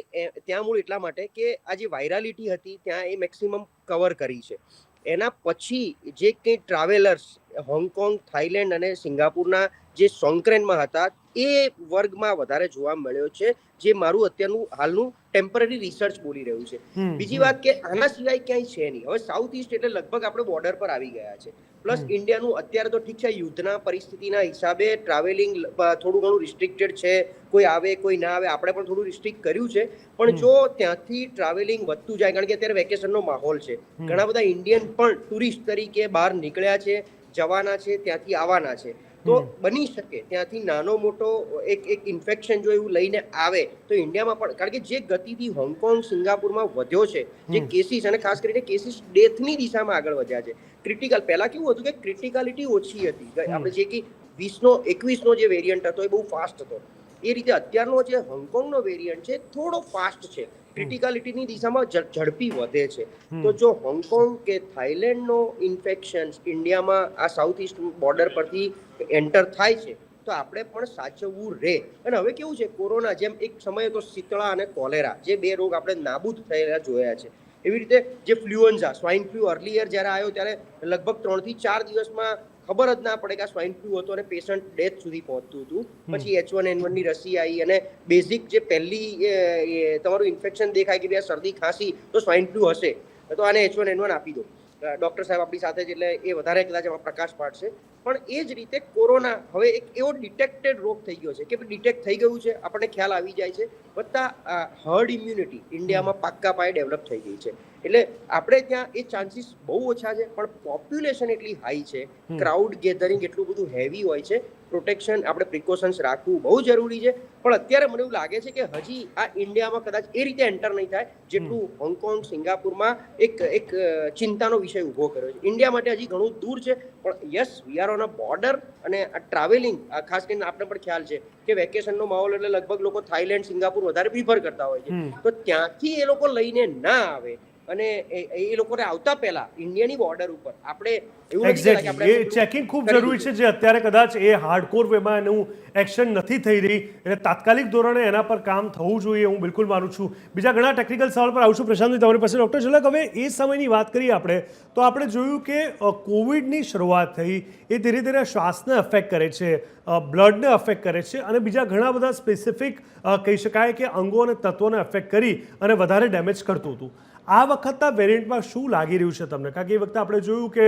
ત્યાં મૂળ એટલા માટે કે આ જે વાયરાલિટી હતી ત્યાં એ મેક્સિમમ કવર કરી છે. એના પછી જે કંઈ ટ્રાવેલર્સ હોંગકોંગ, થાઇલેન્ડ અને સિંગાપુરના જે સોંક્રેનમાં હતા એ વર્ગમાં વધારે જોવા મળ્યો છે, જે મારું અત્યારનું હાલનું ટેમ્પરરી રિસર્ચ બોલી રહ્યું છે. બીજી વાત કે આના સિવાય ક્યાંય છે નહીં. હવે સાઉથ ઈસ્ટ એટલે લગભગ આપણે બોર્ડર પર આવી ગયા છે. પ્લસ ઇન્ડિયાનું અત્યારે તો ઠીક છે, યુદ્ધના પરિસ્થિતિના હિસાબે ટ્રાવેલિંગ થોડું ઘણું રિસ્ટ્રિક્ટેડ છે, કોઈ આવે કોઈ ના આવે, આપણે પણ થોડું રિસ્ટ્રિક્ટ કર્યું છે. પણ જો ત્યાંથી ટ્રાવેલિંગ વધતું જાય, કારણ કે અત્યારે વેકેશનનો માહોલ છે, ઘણા બધા ઇન્ડિયન પણ ટુરિસ્ટ તરીકે બહાર નીકળ્યા છે, જવાના છે, ત્યાંથી આવવાના છે, તો બની શકે ત્યાંથી નાનો મોટો એક ઇન્ફેક્શન જો એવું લઈને આવે તો ઇન્ડિયામાં પણ, કારણ કે જે ગતિથી હોંગકોંગ, સિંગાપુરમાં વધ્યો છે જે કેસીસ, અને ખાસ કરીને કેસીસ ડેથની દિશામાં આગળ વધ્યા છે. ક્રિટિકલ પહેલા કેવું હતું કે ક્રિટિકાલિટી ઓછી હતી, આપણે જે કે 21નો જે વેરિયન્ટ હતો એ બહુ ફાસ્ટ હતો, એ રીતે અત્યારનો જે હોંગકોંગનો વેરિયન્ટ છે થોડો ફાસ્ટ છે, ક્રિટિકાલિટીની દિશામાં ઝડપી વધે છે. તો જો હોંગકોંગ કે થાઇલેન્ડનો ઇન્ફેક્શન ઇન્ડિયામાં આ સાઉથ ઈસ્ટ બોર્ડર પરથી એન્ટર થાય છે તો આપણે પણ સાચવવું રહે. અને હવે કેવું છે, કોરોના જેમ એક સમય તો શીતળા અને કોલેરા જે બે રોગ આપણે નાબૂદ થયેલા જોયા છે, એવી રીતે જે ફ્લુએન્ઝા, સ્વાઇન ફ્લુ અર્લિયર જ્યારે આવ્યો ત્યારે લગભગ 3 થી 4 દિવસમાં ખબર જ ના પડે કે આ સ્વાઇન ફ્લુ હતો અને પેશન્ટ ડેથ સુધી પહોંચતું હતું. પછી H1N1 ની રસી આવી અને બેઝિક જે પહેલી તમારું ઇન્ફેક્શન દેખાય કે ભાઈ શરદી ખાંસી તો સ્વાઇન ફ્લુ હશે તો આને H1N1 આપી દો. ડૉક્ટર સાહેબ આપણી સાથે જ, એટલે એ વધારે કદાચ એમાં પ્રકાશ પાડશે. પણ એ જ રીતે કોરોના હવે એક એવો ડિટેક્ટેડ રોગ થઈ ગયો છે કે ડિટેક્ટ થઈ ગયું છે, આપણને ખ્યાલ આવી જાય છે, વત્તા હર્ડ ઇમ્યુનિટી ઇન્ડિયામાં પાક્કા પાયે ડેવલપ થઈ ગઈ છે. એટલે આપણે ત્યાં એ ચાન્સીસ બહુ ઓછા છે, પણ પોપ્યુલેશન એટલી હાઈ છે, ક્રાઉડ ગેધરિંગ એટલું બધું હેવી હોય છે, પ્રોટેક્શન આપણે પ્રિકોશન્સ રાખવું બહુ જરૂરી છે. પણ અત્યારે મને એવું લાગે છે કે હજી આ ઇન્ડિયામાં કદાચ એ રીતે એન્ટર નહીં થાય જેટલું હોંગકોંગ, સિંગાપુરમાં એક ચિંતાનો વિષય ઊભો કર્યો છે. ઇન્ડિયા માટે હજી ઘણું દૂર છે, પણ yes we are on a border. અને આ ટ્રાવેલિંગ ખાસ કરીને આપણે પણ ખ્યાલ છે કે વેકેશનનો માહોલ એટલે લગભગ લોકો થાઇલેન્ડ, સિંગાપુર વધારે પ્રિફર કરતા હોય છે, તો ત્યાંથી એ લોકો લઈને ના આવે અને એ લોકોને આવતા પહેલા ઇન્ડિયાની બોર્ડર ઉપર આપણે એક્ઝેક્ટલી એ ચેકિંગ ખૂબ જરૂરી છે, જે અત્યારે કદાચ એ હાર્ડકોર વેમાં એનું એક્શન નથી થઈ રહી, એટલે તાત્કાલિક ધોરણે એના પર કામ થવું જોઈએ, હું બિલકુલ માનું છું. બીજા ઘણા ટેકનિકલ સવાલ પર આવું છું પ્રશાંતજી તમારી પાસે. ડૉક્ટર ઝલક, હવે એ સમયની વાત કરીએ આપણે તો આપણે જોયું કે કોવિડની શરૂઆત થઈ, એ ધીરે ધીરે શ્વાસને અફેક્ટ કરે છે, બ્લડને અફેક્ટ કરે છે અને બીજા ઘણા બધા સ્પેસિફિક કહી શકાય કે અંગો અને તત્વોને અફેક્ટ કરી અને વધારે ડેમેજ કરતું હતું. આ વખતના વેરિયન્ટમાં શું લાગી રહ્યું છે તમને? કારણ કે એ વખતે આપણે જોયું કે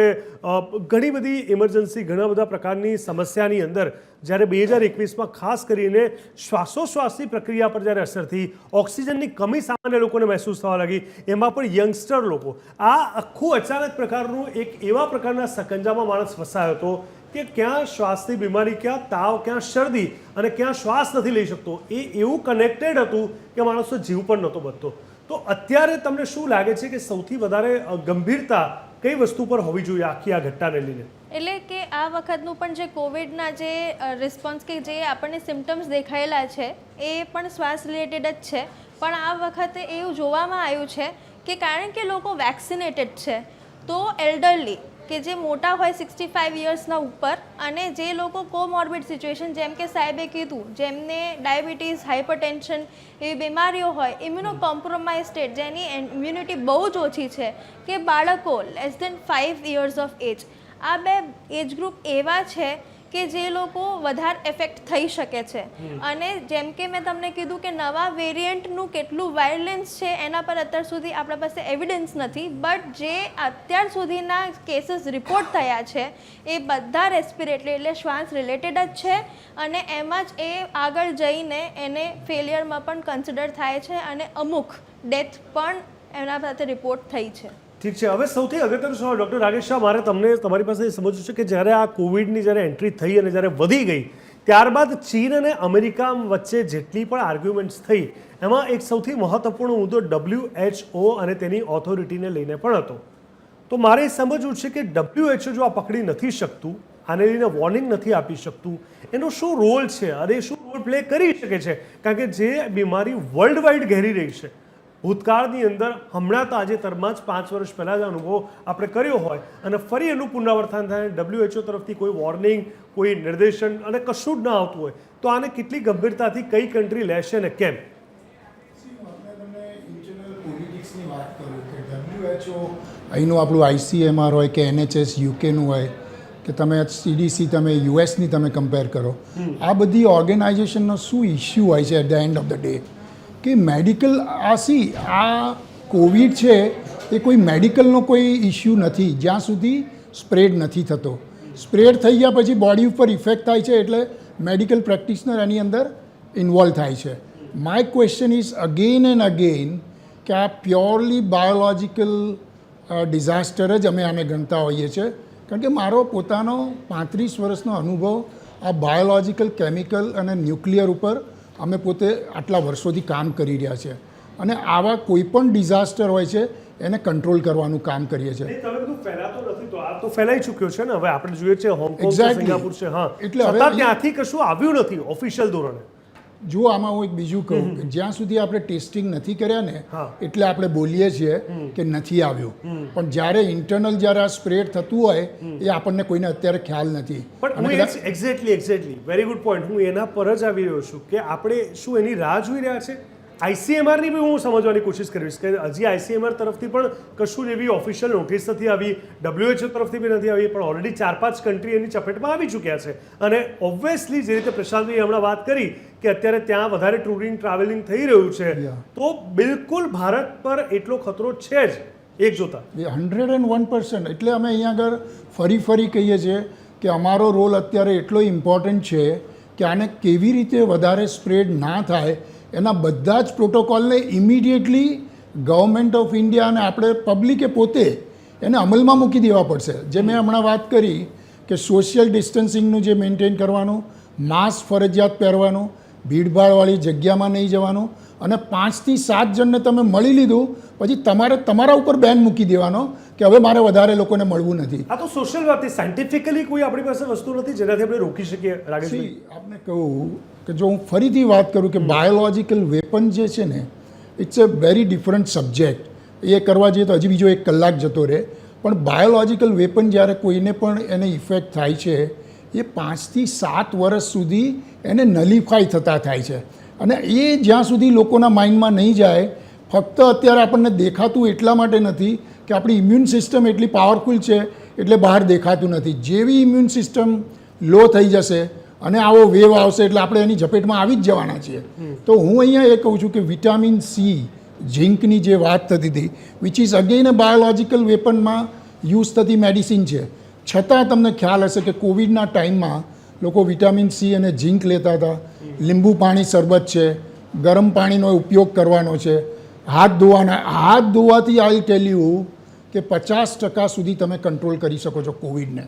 ઘણી બધી ઇમરજન્સી, ઘણા બધા પ્રકારની સમસ્યાની અંદર જ્યારે 2021માં ખાસ કરીને શ્વાસોશ્વાસની પ્રક્રિયા પર જ્યારે અસર થઈ, ઓક્સિજનની કમી સામાન્ય લોકોને મહેસૂસ થવા લાગી, એમાં પણ યંગસ્ટર લોકો, આ આખું અચાનક પ્રકારનું એક એવા પ્રકારના સકંજામાં માણસ ફસાયો હતો કે ક્યાં શ્વાસની બીમારી, ક્યાં તાવ, ક્યાં શરદી અને ક્યાં શ્વાસ નથી લઈ શકતો. એ એવું કનેક્ટેડ હતું કે માણસનો જીવ પણ નહોતો બચતો. તો અત્યારે તમને શું લાગે છે કે સૌથી વધારે ગંભીરતા કઈ વસ્તુ પર હોવી જોઈએ આખી આ ઘટનાને લઈને? એટલે કે આ વખતનું પણ જે કોવિડના જે રિસ્પોન્સ કે જે આપણને સિમ્ટમ્સ દેખાયેલા છે એ પણ શ્વાસ રિલેટેડ જ છે. પણ આ વખતે એવું જોવામાં આવ્યું છે કે કારણ કે લોકો વેક્સિનેટેડ છે, તો એલ્ડરલી કે જે મોટા હોય 65 યર્સના ઉપર અને જે લોકો કોમોર્બિડ સિચ્યુએશન, જેમ કે સાહેબે કીધું, જેમને ડાયાબિટીસ, હાઇપરટેન્શન એવી બીમારીઓ હોય, ઇમ્યુનો કોમ્પ્રોમાઇઝ સ્ટેટ, જેની ઇમ્યુનિટી બહુ જ ઓછી છે, કે બાળકો less than 5 years of age, આ બે એજ ગ્રુપ એવા છે કે જે લોકો વધારે એફેક્ટ થઈ શકે છે. અને જેમ કે મેં તમને કીધું કે નવા વેરિયન્ટનું કેટલું વાયલન્સ છે એના પર અત્યાર સુધી આપણા પાસે એવિડન્સ નથી, બટ જે અત્યાર સુધીના કેસીસ રિપોર્ટ થયા છે એ બધા રેસ્પિરેટરી એટલે શ્વાસ રિલેટેડ જ છે અને એમાં જ એ આગળ જઈને એને ફેલિયરમાં પણ કન્સિડર થાય છે અને અમુક ડેથ પણ એના સાથે રિપોર્ટ થઈ છે. ઠીક છે. હવે સૌથી અગત્યનું સવાલ ડૉક્ટર રાકેશ શાહ, મારે તમને તમારી પાસે સમજવું છે કે જ્યારે આ કોવિડની જ્યારે એન્ટ્રી થઈ અને જ્યારે વધી ગઈ, ત્યારબાદ ચીન અને અમેરિકા વચ્ચે જેટલી પણ આર્ગ્યુમેન્ટ્સ થઈ, એમાં એક સૌથી મહત્વપૂર્ણ મુદ્દો WHO અને તેની ઓથોરિટીને લઈને પણ હતો. તો મારે એ સમજવું છે કે WHO જો આ પકડી નથી શકતું, આને લઈને વોર્નિંગ નથી આપી શકતું, એનો શું રોલ છે અને શું રોલ પ્લે કરી શકે છે? કારણ કે જે બીમારી વર્લ્ડ વાઇડ ઘેરી રહી છે, ભૂતકાળની અંદર હમણાં તાજેતરમાં જ 5 વર્ષ પહેલાં જ અનુભવ આપણે કર્યો હોય અને ફરી એનું પુનરાવર્તન થાય, WHO તરફથી કોઈ વોર્નિંગ, કોઈ નિર્દેશન અને કશું જ ના આવતું હોય, તો આને કેટલી ગંભીરતાથી કઈ કન્ટ્રી લેશે અને કેમ? અહીંનું આપણું ICMR હોય કે NHS યુકેનું હોય કે તમે CDC તમે યુએસની તમે કમ્પેર કરો, આ બધી ઓર્ગેનાઇઝેશનનો શું ઇશ્યુ હોય છે at the end of the day કે મેડિકલ આ કોવિડ છે એ કોઈ મેડિકલનો કોઈ ઇશ્યુ નથી જ્યાં સુધી સ્પ્રેડ નથી થતો. સ્પ્રેડ થઈ ગયા પછી બોડી ઉપર ઇફેક્ટ થાય છે એટલે મેડિકલ પ્રેક્ટિશનર એની અંદર ઇન્વોલ્વ થાય છે. My question is again and again કે આ પ્યોરલી બાયોલોજિકલ ડિઝાસ્ટર જ અમે આને ગણતા હોઈએ છીએ, કારણ કે મારો પોતાનો 35 વર્ષનો અનુભવ આ બાયોલોજિકલ, કેમિકલ અને ન્યુક્લિયર ઉપર અમે પોતે આટલા વર્ષોથી કામ કરી રહ્યા છે અને આવા કોઈ પણ ડિઝાસ્ટર હોય છે એને કંટ્રોલ કરવાનું કામ કરીએ છીએ. તમે બધું ફેલાતો નથી તો આ તો ફેલાઈ ચૂક્યો છે ને. હવે આપણે જોઈએ છે હોંગકોંગ, સિંગાપુર છે, હા, એટલે હવે ત્યાંથી કશું આવ્યું નથી ઓફિશિયલ ધોરણે. જો આમાં હું એક બીજું કહું કે જ્યાં સુધી આપણે ટેસ્ટિંગ નથી કર્યા ને એટલે આપણે બોલીએ છીએ કે નથી આવ્યું, પણ જ્યારે ઇન્ટરનલ જ્યારે આ સ્પ્રેડ થતું હોય એ આપણને કોઈને અત્યારે ખ્યાલ નથી. પણ હું એક્ઝેક્ટલી વેરી ગુડ પોઈન્ટ, હું એના પર જ આવી રહ્યો છું કે આપણે શું એની રાહ જોઈ રહ્યા છે? ICMRની બી હું સમજવાની કોશિશ કરીશ કે હજી ICMR તરફથી પણ કશું એવી ઓફિશિયલ નોટિસ નથી આવી, WHO તરફથી બી નથી આવી, પણ ઓલરેડી 4-5 કન્ટ્રી એની ચપેટમાં આવી ચૂક્યા છે. અને ઓબ્વિયસલી જે રીતે પ્રશાંતભાઈએ હમણાં વાત કરી કે અત્યારે ત્યાં વધારે ટુરિંગ, ટ્રાવેલિંગ થઈ રહ્યું છે, તો બિલકુલ ભારત પર એટલો ખતરો છે જ એક જોતા. 101%. એટલે અમે અહીંયા આગળ ફરી કહીએ છીએ કે અમારો રોલ અત્યારે એટલો ઇમ્પોર્ટન્ટ છે કે આને કેવી રીતે વધારે સ્પ્રેડ ના થાય એના બધા જ પ્રોટોકોલને ઇમિડિયેટલી ગવર્મેન્ટ ઓફ ઇન્ડિયા અને આપણે પબ્લિકે પોતે એને અમલમાં મૂકી દેવા પડશે. જે મેં હમણાં વાત કરી કે સોશિયલ ડિસ્ટન્સિંગનું જે મેન્ટેન કરવાનું, માસ્ક ફરજિયાત પહેરવાનું, ભીડભાડવાળી જગ્યામાં નહીં જવાનું અને 5 થી 7 જણને તમે મળી લીધું પછી તમારે તમારા ઉપર બેન મૂકી દેવાનો કે હવે મારે વધારે લોકોને મળવું નથી. આ તો સોશિયલ વાત છે, સાયન્ટિફિકલી કોઈ આપણી પાસે વસ્તુ નથી જેનાથી આપણે રોકી શકીએ. રાકેશભાઈ, આપને કહું કે જો હું ફરીથી વાત કરું કે બાયોલોજિકલ વેપન જે છે ને it's a very different subject. એ કરવા જઈએ તો હજી બીજો 1 કલાક જતો રહે, પણ બાયોલોજિકલ વેપન જ્યારે કોઈને પણ એને ઇફેક્ટ થાય છે એ 5 થી 7 વર્ષ સુધી એને નલિફાઈ થતા થાય છે અને એ જ્યાં સુધી લોકોના માઇન્ડમાં નહીં જાય, ફક્ત અત્યારે આપણને દેખાતું એટલા માટે નથી કે આપણી ઇમ્યુન સિસ્ટમ એટલી પાવરફુલ છે એટલે બહાર દેખાતું નથી. જેવી ઇમ્યુન સિસ્ટમ લો થઈ જશે અને આવો વેવ આવશે એટલે આપણે એની ઝપેટમાં આવી જ જવાના છીએ. તો હું અહીંયા એ કહું છું કે વિટામિન C ઝિંકની જે વાત થતી હતી, which is again a biological વેપનમાં યુઝ થતી મેડિસિન છે. છતાં તમને ખ્યાલ હશે કે કોવિડના ટાઈમમાં લોકો વિટામિન સી અને ઝિંક લેતા હતા. લીંબુ પાણી શરબત છે, ગરમ પાણીનો ઉપયોગ કરવાનો છે, હાથ ધોવાથી આઈ ટેલ યુ કે 50% સુધી તમે કંટ્રોલ કરી શકો છો કોવિડને,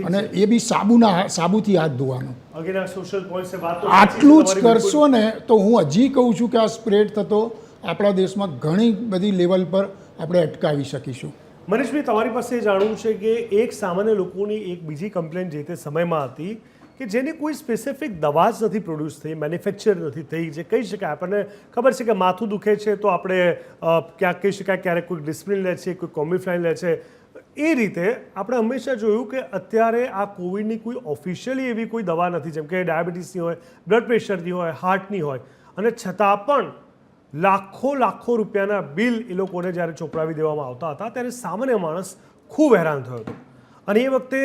અને એ બી સાબુથી હાથ ધોવાનું. અગેન સોશિયલ પોઈન્ટ છે, વાત તો આટલું જ સાચી છે તમારી, કરશો ને તો હું હજી કહું છું કે આ સ્પ્રેડ થતો આપણા દેશમાં ઘણી બધી લેવલ પર આપણે અટકાવી શકીશું. મનીષભાઈ, તમારી પાસે એ જાણવું છે કે એક સામાન્ય લોકોની એક બીજી કમ્પ્લેન જે તે સમયમાં હતી કે જેની કોઈ સ્પેસિફિક દવા જ નથી પ્રોડ્યુસ થઈ, મેન્યુફેક્ચર નથી થઈ, જે કહી શકાય આપણને ખબર છે કે માથું દુખે છે તો આપણે ક્યાંક કહી શકાય ક્યારેક કોઈ ડિસ્પ્લિન લે છે, કોઈ કોમ્બીફ્લાઇન લે છે. એ રીતે આપણે હંમેશા જોયું કે અત્યારે આ કોવિડની કોઈ ઓફિશિયલી એવી કોઈ દવા નથી, જેમ કે ડાયાબિટીસની હોય, બ્લડ પ્રેશરની હોય, હાર્ટની હોય, અને છતાં પણ લાખો રૂપિયાના બિલ એ લોકોને જ્યારે ચોપડાવી દેવામાં આવતા હતા ત્યારે સામાન્ય માણસ ખૂબ હેરાન થયો હતો. અને એ વખતે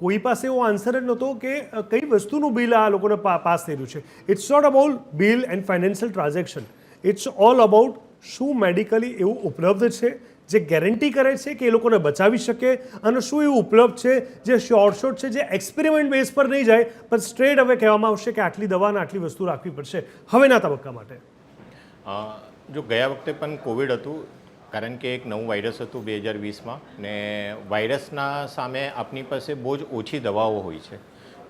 કોઈ પાસે એવો આન્સર જ નહોતો કે કઈ વસ્તુનું બિલ આ લોકોને પાસ થઈ રહ્યું છે. It's not about bill and financial transaction, it's all about શું મેડિકલી એવું ઉપલબ્ધ છે જે ગેરંટી કરે છે કે એ લોકોને બચાવી શકે, અને શું એવું ઉપલબ્ધ છે જે શોર્ટ છે, જે એક્સપેરિમેન્ટ બેઝ પર નહીં જાય પણ સ્ટ્રેટ હવે કહેવામાં આવશે કે આટલી દવા અને આટલી વસ્તુ રાખવી પડશે હવેના તબક્કા માટે. જો ગયા વખતે પણ કોવિડ હતું, કારણ કે એક નવું વાયરસ હતું 2020માં, ને વાયરસના સામે આપણી પાસે બહુ જ ઓછી દવાઓ હોય છે,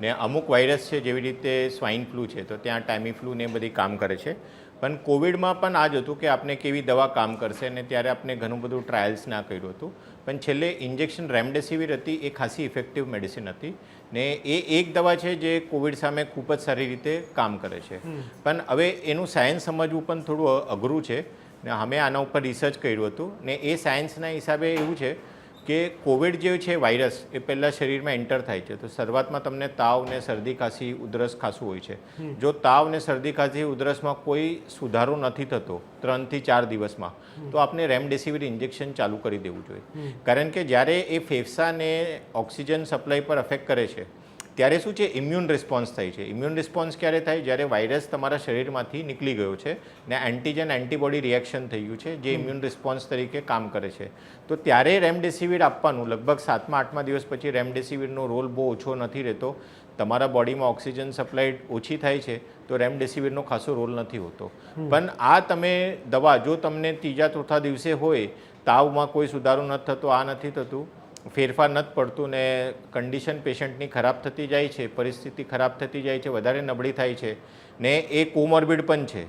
ને અમુક વાયરસ છે જેવી રીતે સ્વાઇન ફ્લૂ છે તો ત્યાં ટાઇમી ફ્લૂ ને બધી કામ કરે છે. પણ કોવિડમાં પણ આ જ હતું કે આપણે કેવી દવા કામ કરશે, ને ત્યારે આપણે ઘણું બધું ટ્રાયલ્સ ના કર્યું હતું. પણ છેલ્લે ઇન્જેક્શન રેમડેસિવિર હતી, એ ખાસી ઇફેક્ટિવ મેડિસિન હતી, ને એ એક દવા છે જે કોવિડ સામે ખૂબ જ સારી રીતે કામ કરે છે. પણ હવે એનું સાયન્સ સમજવું પણ થોડું અઘરું છે, ને અમે આના ઉપર રિસર્ચ કર્યું હતું, ને એ સાયન્સના હિસાબે એવું છે કે કોવિડ જે છે વાયરસ એ પહેલાં શરીરમાં એન્ટર થાય છે તો શરૂઆતમાં તમને તાવ ને શરદી ખાંસી ઉધરસ ખાસું હોય છે. જો તાવ ને શરદી ખાંસી ઉધરસમાં કોઈ સુધારો નથી થતો 3 થી 4 દિવસમાં, તો આપણે રેમડેસિવિર ઇન્જેક્શન ચાલુ કરી દેવું જોઈએ. કારણ કે જ્યારે એ ફેફસાને ઓક્સિજન સપ્લાય પર અફેક્ટ કરે છે ત્યારે શું છે, ઇમ્યુન રિસ્પોન્સ થાય છે. ઇમ્યુન રિસ્પોન્સ ક્યારે થાય? જ્યારે વાયરસ તમારા શરીરમાંથી નીકળી ગયો છે ને એન્ટીજન એન્ટીબોડી રિએક્શન થઈ ગયું છે જે ઇમ્યુન રિસ્પોન્સ તરીકે કામ કરે છે, તો ત્યારે રેમડેસિવિર આપવાનું. લગભગ 7મા 8મા દિવસ પછી રેમડેસિવિરનો રોલ બહુ ઓછો નથી રહેતો. તમારા બોડીમાં ઓક્સિજન સપ્લાય ઓછી થાય છે તો રેમડેસિવિરનો ખાસો રોલ નથી હોતો. પણ આ તમે દવા જો તમને 3જા 4થા દિવસે હોય, તાવમાં કોઈ સુધારો નથી થતો, આ નથી થતું, ફેરફાર નથી પડતું, ને કન્ડિશન પેશન્ટની ખરાબ થતી જાય છે, પરિસ્થિતિ ખરાબ થતી જાય છે, વધારે નબળી થાય છે, ને એ કોમોર્બિડ પણ છે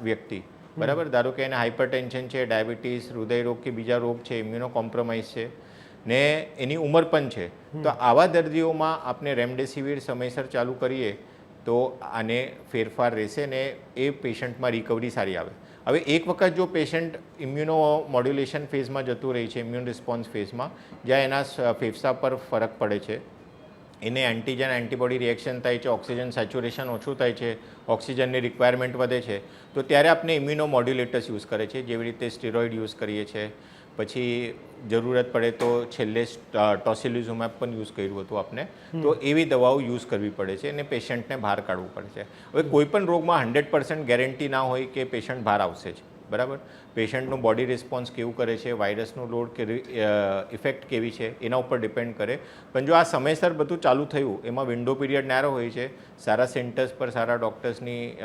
વ્યક્તિ, બરાબર. ધારો કે એને હાઇપરટેન્શન છે, ડાયાબિટીસ, હૃદયરોગ કે બીજા રોગ છે, ઇમ્યુનો કોમ્પ્રોમાઇઝ છે, ને એની ઉંમર પણ છે, તો આવા દર્દીઓમાં આપણે રેમડેસિવિર સમયસર ચાલુ કરીએ તો આને ફેરફાર રહેશે ને એ પેશન્ટમાં રિકવરી સારી આવે. હવે એક વખત જો પેશન્ટ ઇમ્યુનો મોડ્યુલેશન ફેઝમાં જતું રહે છે, ઇમ્યુન રિસ્પોન્સ ફેઝમાં, જ્યાં એના ફેફસા પર ફરક પડે છે, એને એન્ટીજન એન્ટીબોડી રિએક્શન થાય છે, ઓક્સિજન સેચ્યુરેશન ઓછું થાય છે, ઓક્સિજનની રિક્વાયરમેન્ટ વધે છે, તો ત્યારે આપણે ઇમ્યુનો મોડ્યુલેટર્સ યુઝ કરે છે, જેવી રીતે સ્ટીરોઇડ યુઝ કરીએ છીએ. પછી જરૂરત પડે તો છેલ્લે ટોસિલિઝુમેબ પણ યુઝ કર્યું હતું આપણે, તો એવી દવાઓ યુઝ કરવી પડે છે અને પેશન્ટને બહાર કાઢવું પડે છે. હવે કોઈપણ રોગમાં 100% ગેરંટી ના હોય કે પેશન્ટ બહાર આવશે જ, બરાબર. પેશન્ટનું બોડી રિસ્પોન્સ કેવું કરે છે, વાયરસનું લોડ કે ઇફેક્ટ કેવી છે એના ઉપર ડિપેન્ડ કરે. પણ જો આ સમયસર બધું ચાલુ થયું, એમાં વિન્ડો પીરિયડ નેરો હોય છે, સારા સેન્ટર્સ પર સારા ડૉક્ટર્સની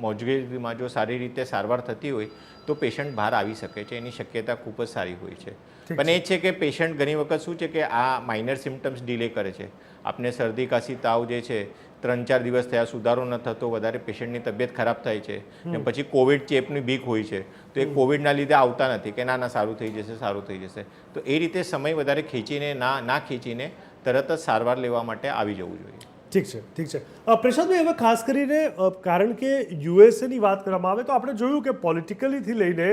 મોજગીરીમાં જો સારી રીતે સારવાર થતી હોય તો પેશન્ટ બહાર આવી શકે છે, એની શક્યતા ખૂબ જ સારી હોય છે. પણ એ છે કે પેશન્ટ ઘણી વખત શું છે કે આ માઇનર સિમ્ટમ્સ ડિલે કરે છે. આપણે શરદી ખાંસી તાવ જે છે 3-4 દિવસ થયા, સુધારો ન થતો, વધારે પેશન્ટની તબિયત ખરાબ થાય છે, ને પછી કોવિડ ચેપની બીક હોય છે, તો એ કોવિડના લીધે આવતા નથી કે ના સારું થઈ જશે, સારું થઈ જશે. તો એ રીતે સમય વધારે ખેંચીને ના ખેંચીને તરત જ સારવાર લેવા માટે આવી જવું જોઈએ. ઠીક છે. પ્રશાંતભાઈ, હવે ખાસ કરીને કારણ કે યુએસએની વાત કરવામાં આવે તો આપણે જોયું કે પોલિટિકલીથી લઈને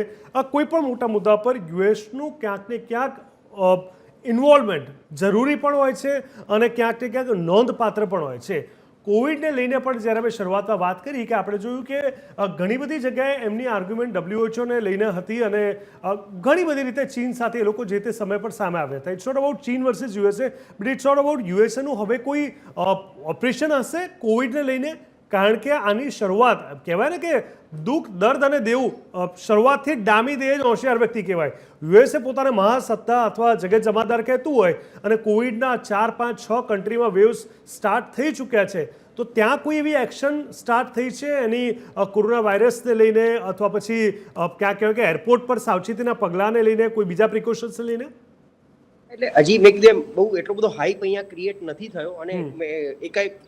કોઈ પણ મોટા મુદ્દા પર યુએસનું ક્યાંક ને ક્યાંક ઇન્વોલ્વમેન્ટ જરૂરી પણ હોય છે અને ક્યાંક ને ક્યાંક નોંધપાત્ર પણ હોય છે. કોવિડને લઈને પણ જ્યારે અમે શરૂઆતમાં વાત કરી કે આપણે જોયું કે ઘણી બધી જગ્યાએ એમની આર્ગ્યુમેન્ટ WHOને લઈને હતી અને ઘણી બધી રીતે ચીન સાથે એ લોકો જે તે સમય પર સામે આવ્યા હતા. It's not about Cheen versus USA, but it's not about યુએસએનું હવે કોઈ ઓપરેશન હશે કોવિડને લઈને કારણ કે આની શરૂઆત કહેવાય ને કે દુઃખ દર્દ અને દેવું શરૂઆતથી જ ડામી દે જ હોશિયાર વ્યક્તિ કહેવાય. યુએસએ પોતાને મહાસત્તા અથવા જગત જમાદાર કહેતું હોય અને કોવિડના 4, 5, 6 કન્ટ્રીમાં વેવ્સ સ્ટાર્ટ થઈ ચૂક્યા છે, તો ત્યાં કોઈ એવી એક્શન સ્ટાર્ટ થઈ છે એની કોરોના વાયરસને લઈને અથવા પછી ક્યાં કહેવાય કે એરપોર્ટ પર સાવચેતીના પગલાંને લઈને કોઈ બીજા પ્રિકોશન્સને લઈને? એટલે હજી મેં કીધું બહુ એટલો બધો હાઈપ અહીંયા ક્રિએટ નથી થયો અને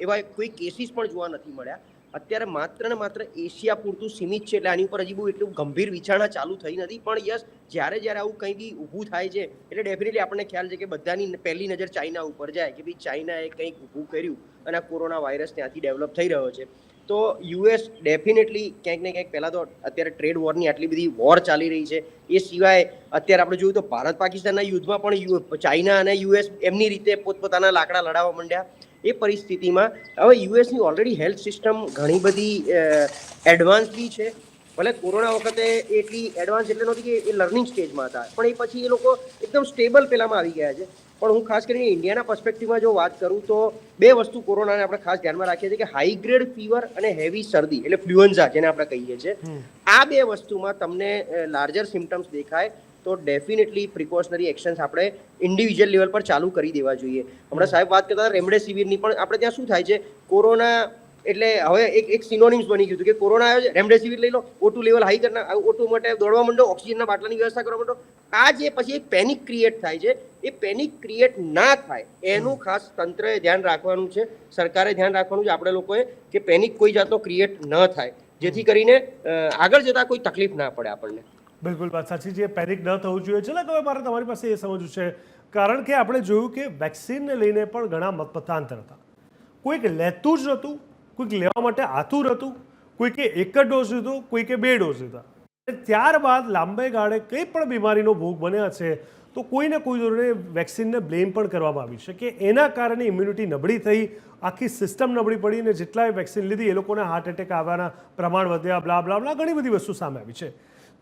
એવા કોઈ કેસીસ પણ જોવા નથી મળ્યા. અત્યારે માત્ર ને માત્ર એશિયા પૂરતું સીમિત છે, એટલે આની ઉપર હજી બહુ એટલું ગંભીર વિચારણા ચાલુ થઈ નથી. પણ યસ, જ્યારે આવું કંઈ બી ઊભું થાય છે એટલે ડેફિનેટલી આપણને ખ્યાલ છે કે બધાની પહેલી નજર ચાઇના ઉપર જાય કે ભાઈ ચાઇનાએ કંઈક ઊભું કર્યું અને આ કોરોના વાયરસ ત્યાંથી ડેવલપ થઈ રહ્યો છે. તો યુએસ ડેફિનેટલી ક્યાંક ને ક્યાંક પહેલાં તો અત્યારે ટ્રેડ વોરની આટલી બધી વોર ચાલી રહી છે, એ સિવાય અત્યારે આપણે જોયું તો ભારત પાકિસ્તાનના યુદ્ધમાં પણ ચાઇના અને યુએસ એમની રીતે પોતપોતાના લાકડા લડાવવા માંડ્યા. એ પરિસ્થિતિમાં હવે યુએસની ઓલરેડી હેલ્થ સિસ્ટમ ઘણી બધી એડવાન્સ બી છે. ભલે કોરોના વખતે એટલી એડવાન્સ એટલે નહોતી કે એ લર્નિંગ સ્ટેજમાં હતા, પણ એ પછી એ લોકો એકદમ સ્ટેબલ પેલામાં આવી ગયા છે. પણ હું ખાસ કરીને ઇન્ડિયાના પર્સપેક્ટિવમાં જો વાત કરું તો 2 વસ્તુ કોરોનાને આપણે ખાસ ધ્યાનમાં રાખીએ છીએ કે હાઈ ગ્રેડ ફીવર અને હેવી શરદી એટલે ફ્લુએન્ઝા જેને આપણે કહીએ છીએ. આ 2 વસ્તુમાં તમને લાર્જર સિમ્ટમ્સ દેખાય તો ડેફિનેટલી પ્રિકોશનરી એક્શન્સ આપણે ઇન્ડિવિજ્યુઅલ લેવલ પર ચાલુ કરી દેવા જોઈએ. હમણાં સાહેબ વાત કરતા હતા રેમડેસિવિરની, પણ આપણે ત્યાં શું થાય છે, કોરોના એટલે હવે એક સિનોનિમ્સ બની ગયું હતું કે કોરોના આવ્યો છે, રેમડેસિવિર લઈ લો, O2 લેવલ હાઈ કરી નાખો, O2 માટે દોડવા માંડો, ઓક્સિજનના બાટલાની વ્યવસ્થા કરવા માંડો. આ જે પછી એક પેનિક ક્રિએટ થાય છે, એ પેનિક ક્રિએટ ના થાય એનું ખાસ તંત્રએ ધ્યાન રાખવાનું છે, સરકારે ધ્યાન રાખવાનું છે, આપણે લોકોએ, કે પેનિક કોઈ જાતનો ક્રિએટ ન થાય, જેથી કરીને આગળ જતાં કોઈ તકલીફ ના પડે આપણને. બિલકુલ વાત સાચી છે, પેનિક ન થવું જોઈએ. ચલો હવે મારે તમારી પાસે એ સમજવું છે, કારણ કે આપણે જોયું કે વેક્સિનને લઈને પણ ઘણા મતપથાંતર હતા. કોઈક લેતું જ નહોતું, કોઈક લેવા માટે આતુર હતું, કોઈકે 1 જ ડોઝ લીધો, કોઈકે 2 ડોઝ લીધા. ત્યારબાદ લાંબે ગાળે કંઈ પણ બીમારીનો ભોગ બન્યા છે તો કોઈને કોઈ ધોરણે વેક્સિનને બ્લેમ પણ કરવામાં આવી છે કે એના કારણે ઇમ્યુનિટી નબળી થઈ, આખી સિસ્ટમ નબળી પડી અને જેટલાએ વેક્સિન લીધી એ લોકોને હાર્ટ એટેક આવવાના પ્રમાણ વધ્યા, બ્લા બ્લા બ્લા, ઘણી બધી વસ્તુ સામે આવી છે.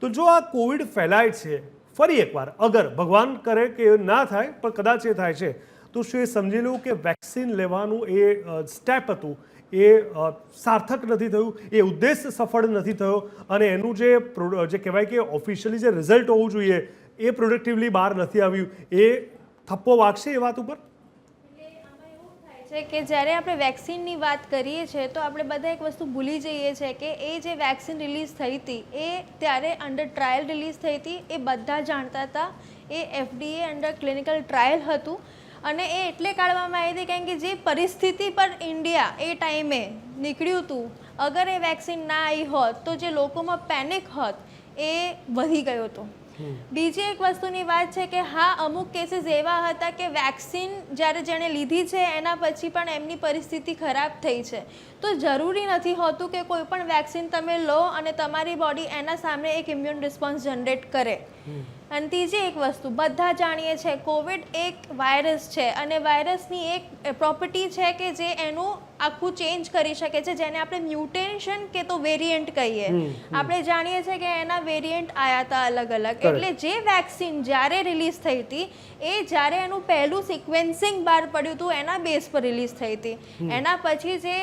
તો જો આ કોવિડ ફેલાય છે ફરી એકવાર, અગર ભગવાન કરે કે ના થાય પણ કદાચ એ થાય છે, તો શું એ સમજી લેવું કે વેક્સિન લેવાનું એ સ્ટેપ હતું એ સાર્થક નથી થયું, એ ઉદ્દેશ સફળ નથી થયો અને એનું જે કહેવાય કે ઓફિશિયલી જે રિઝલ્ટ હોવું જોઈએ એ પ્રોડક્ટિવલી બહાર નથી આવ્યું, એ થપ્પો વાગશે એ વાત ઉપર? છે કે જ્યારે આપણે વેક્સિનની વાત કરીએ છીએ તો આપણે બધા એક વસ્તુ ભૂલી જઈએ છીએ કે એ જે વેક્સિન રિલીઝ થઈ હતી એ ત્યારે અંડર ટ્રાયલ રિલીઝ થઈ હતી, એ બધા જાણતા હતા. એ FDA અંડર ક્લિનિકલ ટ્રાયલ હતું અને એ એટલે કાઢવામાં આવી હતી કારણ કે જે પરિસ્થિતિ પર ઇન્ડિયા એ ટાઈમે નીકળ્યું હતું, અગર એ વેક્સિન ના આવી હોત તો જે લોકોમાં પેનિક હોત એ વધી ગયો હતો. બીજી એક વસ્તુની વાત છે કે હા, અમુક કેસીસ એવા હતા કે વેક્સિન જ્યારે જેણે લીધી છે એના પછી પણ એમની પરિસ્થિતિ ખરાબ થઈ છે. તો જરૂરી નથી હોતું કે કોઈ પણ વેક્સિન તમે લો અને તમારી બોડી એના સામે એક ઇમ્યુન રિસ્પોન્સ જનરેટ કરે. અને ત્રીજી એક વસ્તુ બધા જાણીએ છીએ, કોવિડ એક વાયરસ છે અને વાયરસની એક પ્રોપર્ટી છે કે જે એનું આખું ચેન્જ કરી શકે છે, જેને આપણે મ્યુટેશન કે તો વેરિયન્ટ કહીએ. આપણે જાણીએ છીએ કે એના વેરિયન્ટ આવ્યા હતા અલગ અલગ. એટલે જે વેક્સિન જ્યારે રિલીઝ થઈ હતી એ જ્યારે એનું પહેલું સિક્વેન્સિંગ બહાર પડ્યું હતું એના બેઝ પર રિલીઝ થઈ હતી. એના પછી જે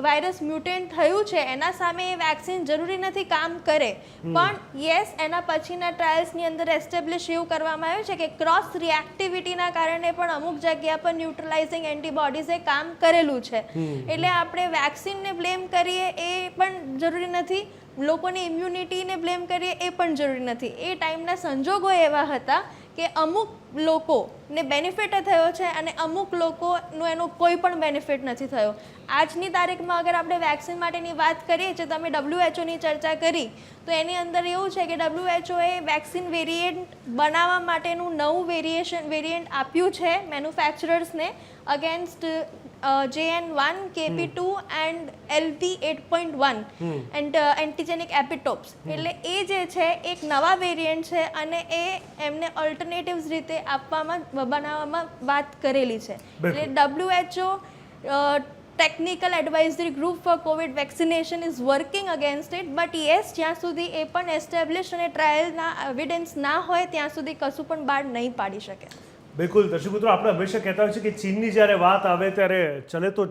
વાયરસ મ્યુટેન્ટ થયું છે એના સામે એ વેક્સિન જરૂરી નથી કામ કરે, પણ યસ એના પછીના ટ્રાયલ્સની અંદર એસ્ટેબ્લિશ એવું કરવામાં આવ્યું છે કે ક્રોસ રિએક્ટિવિટીના કારણે પણ અમુક જગ્યા પર ન્યુટ્રલાઇઝિંગ એન્ટીબોડીઝે કામ કરેલું છે. એટલે આપણે વેક્સિનને બ્લેમ કરીએ એ પણ જરૂરી નથી, લોકોની ઇમ્યુનિટીને બ્લેમ કરીએ એ પણ જરૂરી નથી. એ ટાઈમના સંજોગો એવા હતા કે અમુક લોકોને બેનિફિટ થયો છે અને અમુક લોકોનો એનો કોઈ પણ બેનિફિટ નથી થયો. આજની તારીખમાં અગર આપણે વેક્સિન માટેની વાત કરીએ છીએ, તમે WHOની ચર્ચા કરી તો એની અંદર એવું છે કે WHOએ વેક્સિન વેરિયન્ટ બનાવવા માટેનું નવું વેરિયન્ટ આપ્યું છે મેન્યુફેક્ચરર્સને against JN1, KP2 and LT8.1 antigenic epitopes. એટલે એ જે છે એક નવા વેરિયન્ટ છે અને એ એમને ઓલ્ટરનેટિવ્સ રીતે બનાવવામાં વાત કરેલી છે. એટલે WHO technical advisory group for Covid vaccination is working against it, but yes જ્યાં સુધી એ પણ એસ્ટેબ્લિશ અને ટ્રાયલના એવિડન્સ ના હોય ત્યાં સુધી કશું પણ બહાર નહીં પાડી શકે. બિલકુલ દર્શક મિત્રો, આપણે હંમેશા કહેતા હોય છે કે ચીનની જ્યારે વાત આવે ત્યારે ચલે તો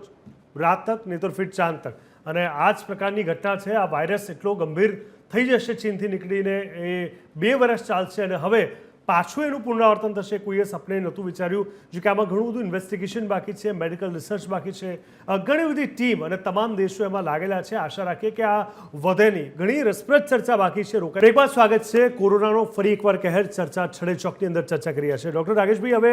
રાત તક નહીં તો ફિટ ચાંદ તક. અને આ જ પ્રકારની ઘટના છે. આ વાયરસ એટલો ગંભીર થઈ જશે ચીનથી નીકળીને એ 2 વર્ષ ચાલશે અને હવે પાછું એનું પુનરાવર્તન થશે. કોઈએ સપને નહોતું વિચાર્યું. જો કે આમાં ઘણું બધું ઇન્વેસ્ટિગેશન બાકી છે, મેડિકલ રિસર્ચ બાકી છે, ઘણી બધી ટીમ અને તમામ દેશો એમાં લાગેલા છે. આશા રાખીએ કે આ વધે નહીં. ઘણી રસપ્રદ ચર્ચા બાકી છે. એક વાર સ્વાગત છે. કોરોનાનો ફરી એકવાર કહેર ચર્ચા છડે ચોકની અંદર ચર્ચા કરી રહ્યા છે. ડૉક્ટર રાકેશભાઈ, હવે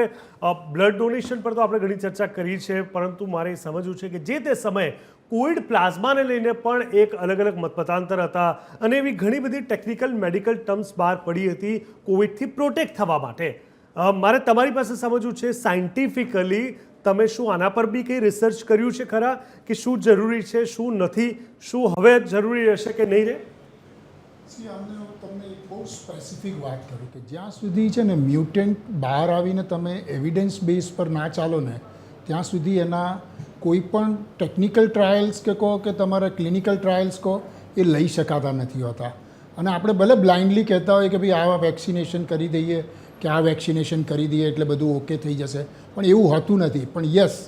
બ્લડ ડોનેશન પર તો આપણે ઘણી ચર્ચા કરી છે, પરંતુ મારે સમજવું છે કે જે તે સમયે કોવિડ પ્લાઝમાને લઈને પણ એક અલગ અલગ મતમતાંતર હતા અને એવી ઘણી બધી ટેકનિકલ મેડિકલ ટર્મ્સ બહાર પડી હતી કોવિડથી પ્રોટેક્ટ થવા માટે. મારે તમારી પાસે સમજવું છે સાયન્ટિફિકલી તમે શું આના પર બી કંઈ રિસર્ચ કર્યું છે ખરા કે શું જરૂરી છે, શું નથી, શું હવે જરૂરી રહેશે કે નહીં રહે? તમને એક બહુ સ્પેસિફિક વાત કરું કે જ્યાં સુધી છે ને મ્યુટન્ટ બહાર આવીને તમે એવિડન્સ બેઝ પર ના ચાલો ને ત્યાં સુધી એના કોઈ પણ ટેકનિકલ ટ્રાયલ્સ કે કહો કે તમારા ક્લિનિકલ ટ્રાયલ્સ કહો એ લઈ શકાતા નથી હોતા. અને આપણે ભલે બ્લાઇન્ડલી કહેતા હોય કે ભાઈ આ વેક્સિનેશન કરી દઈએ કે આ વેક્સિનેશન કરી દઈએ એટલે બધું ઓકે થઈ જશે, પણ એવું હોતું નથી. પણ યસ,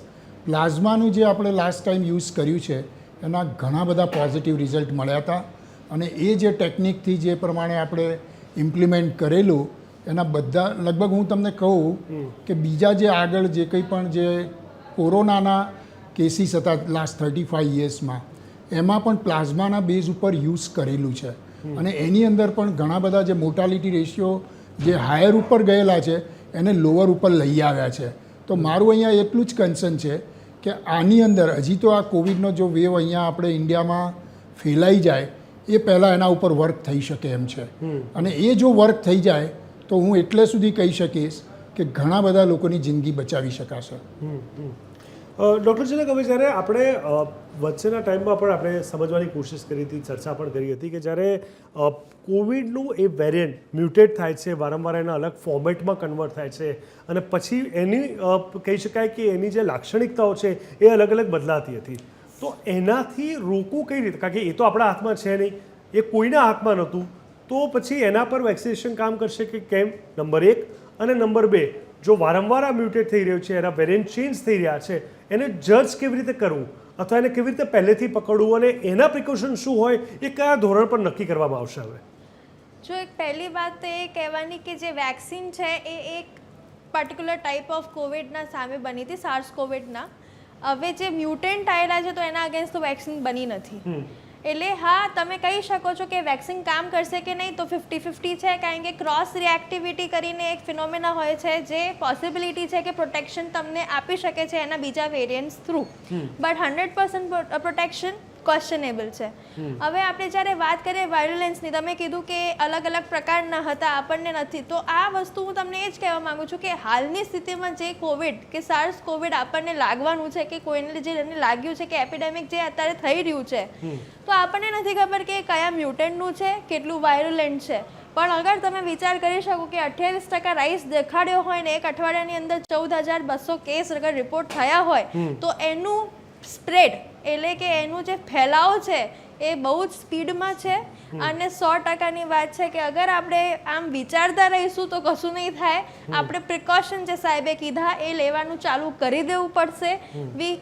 પ્લાઝમાનું જે આપણે લાસ્ટ ટાઈમ યુઝ કર્યું છે એના ઘણા બધા પોઝિટિવ રિઝલ્ટ મળ્યા હતા અને એ જે ટેકનિકથી જે પ્રમાણે આપણે ઇમ્પ્લિમેન્ટ કરેલું એના બધા લગભગ હું તમને કહું કે બીજા જે આગળ જે કંઈ પણ જે કોરોનાના કેસીસ હતા લાસ્ટ 35 યર્સમાં એમાં પણ પ્લાઝમાના બેઝ ઉપર યુઝ કરેલું છે અને એની અંદર પણ ઘણા બધા જે મોર્ટાલિટી રેશિયો જે હાયર ઉપર ગયેલા છે એને લોઅર ઉપર લઈ આવ્યા છે. તો મારું અહીંયા એટલું જ કન્સર્ન છે કે આની અંદર હજી તો આ કોવિડનો જો વેવ અહીંયા આપણે ઇન્ડિયામાં ફેલાઈ જાય એ પહેલાં એના ઉપર વર્ક થઈ શકે એમ છે અને એ જો વર્ક થઈ જાય તો હું એટલે સુધી કહી શકીશ કે ઘણા બધા લોકોની જિંદગી બચાવી શકાશે. ડૉક્ટર જનક, હવે જ્યારે આપણે વચ્ચેના ટાઈમમાં પણ આપણે સમજવાની કોશિશ કરી હતી, ચર્ચા પણ કરી હતી કે જ્યારે કોવિડનું એ વેરિયન્ટ મ્યુટેટ થાય છે, વારંવાર એના અલગ ફોર્મેટમાં કન્વર્ટ થાય છે અને પછી એની કહી શકાય કે એની જે લાક્ષણિકતાઓ છે એ અલગ અલગ બદલાતી હતી. તો એનાથી રોકવું કઈ રીતે? કારણ કે એ તો આપણા હાથમાં છે નહીં, એ કોઈના હાથમાં નહોતું. તો પછી એના પર વેક્સિનેશન કામ કરશે કે કેમ? નંબર 1. અને નંબર 2, જો વારંવાર આ મ્યુટેટ થઈ રહ્યું છે, એના વેરિયન્ટ ચેન્જ થઈ રહ્યા છે, એને જજ કેવી રીતે કરવું અથવા એને કેવી રીતે પહેલેથી પકડવું અને એના પ્રિકોશન શું હોય એ કયા ધોરણ પર નક્કી કરવામાં આવશે? હવે જો એક પહેલી વાત તો એ કહેવાની કે જે વેક્સિન છે એ એક પર્ટિક્યુલર ટાઈપ ઓફ કોવિડના સામે બની હતી, સાર્સ કોવિડના. હવે જે મ્યુટન્ટ આવેલા છે તો એના અગેન્સ્ટ તો વેક્સિન બની નથી. એટલે હા, તમે કહી શકો છો કે વેક્સિન કામ કરશે કે નહીં, તો 50-50 છે, કારણ કે ક્રોસ રિએક્ટિવિટી કરીને એક ફિનોમિના હોય છે જે પોસિબિલિટી છે કે પ્રોટેક્શન તમને આપી શકે છે એના બીજા વેરિયન્ટ્સ થ્રુ, બટ 100% પ્રોટેક્શન ક્વેશ્ચનેબલ છે. હવે આપણે જ્યારે વાત કરીએ વાયોલેન્સની, તમે કીધું કે અલગ અલગ પ્રકારના હતા, આપણને નથી, તો આ વસ્તુ હું તમને એ જ કહેવા માગું છું કે હાલની સ્થિતિમાં જે કોવિડ કે સાર્સ કોવિડ આપણને લાગવાનું છે કે કોઈને જે લાગ્યું છે કે એપિડેમિક જે અત્યારે થઈ રહ્યું છે, તો આપણને નથી ખબર કે કયા મ્યુટન્ટનું છે, કેટલું વાયોલેન્ટ છે. પણ અગર તમે વિચાર કરી શકો કે 28% રાઇઝ દેખાડ્યો હોય ને એક અઠવાડિયાની અંદર 14,200 કેસ અગર રિપોર્ટ થયા હોય, તો એનું સ્પ્રેડ એટલે કે એનું જે ફેલાવ છે એ બહુ જ સ્પીડમાં છે અને 100%ની વાત છે કે અગર આપણે આમ વિચારતા રહીશું તો કશું નહીં થાય. આપણે પ્રિકોશન જે સાહેબે કીધા એ લેવાનું ચાલુ કરી દેવું પડશે. વી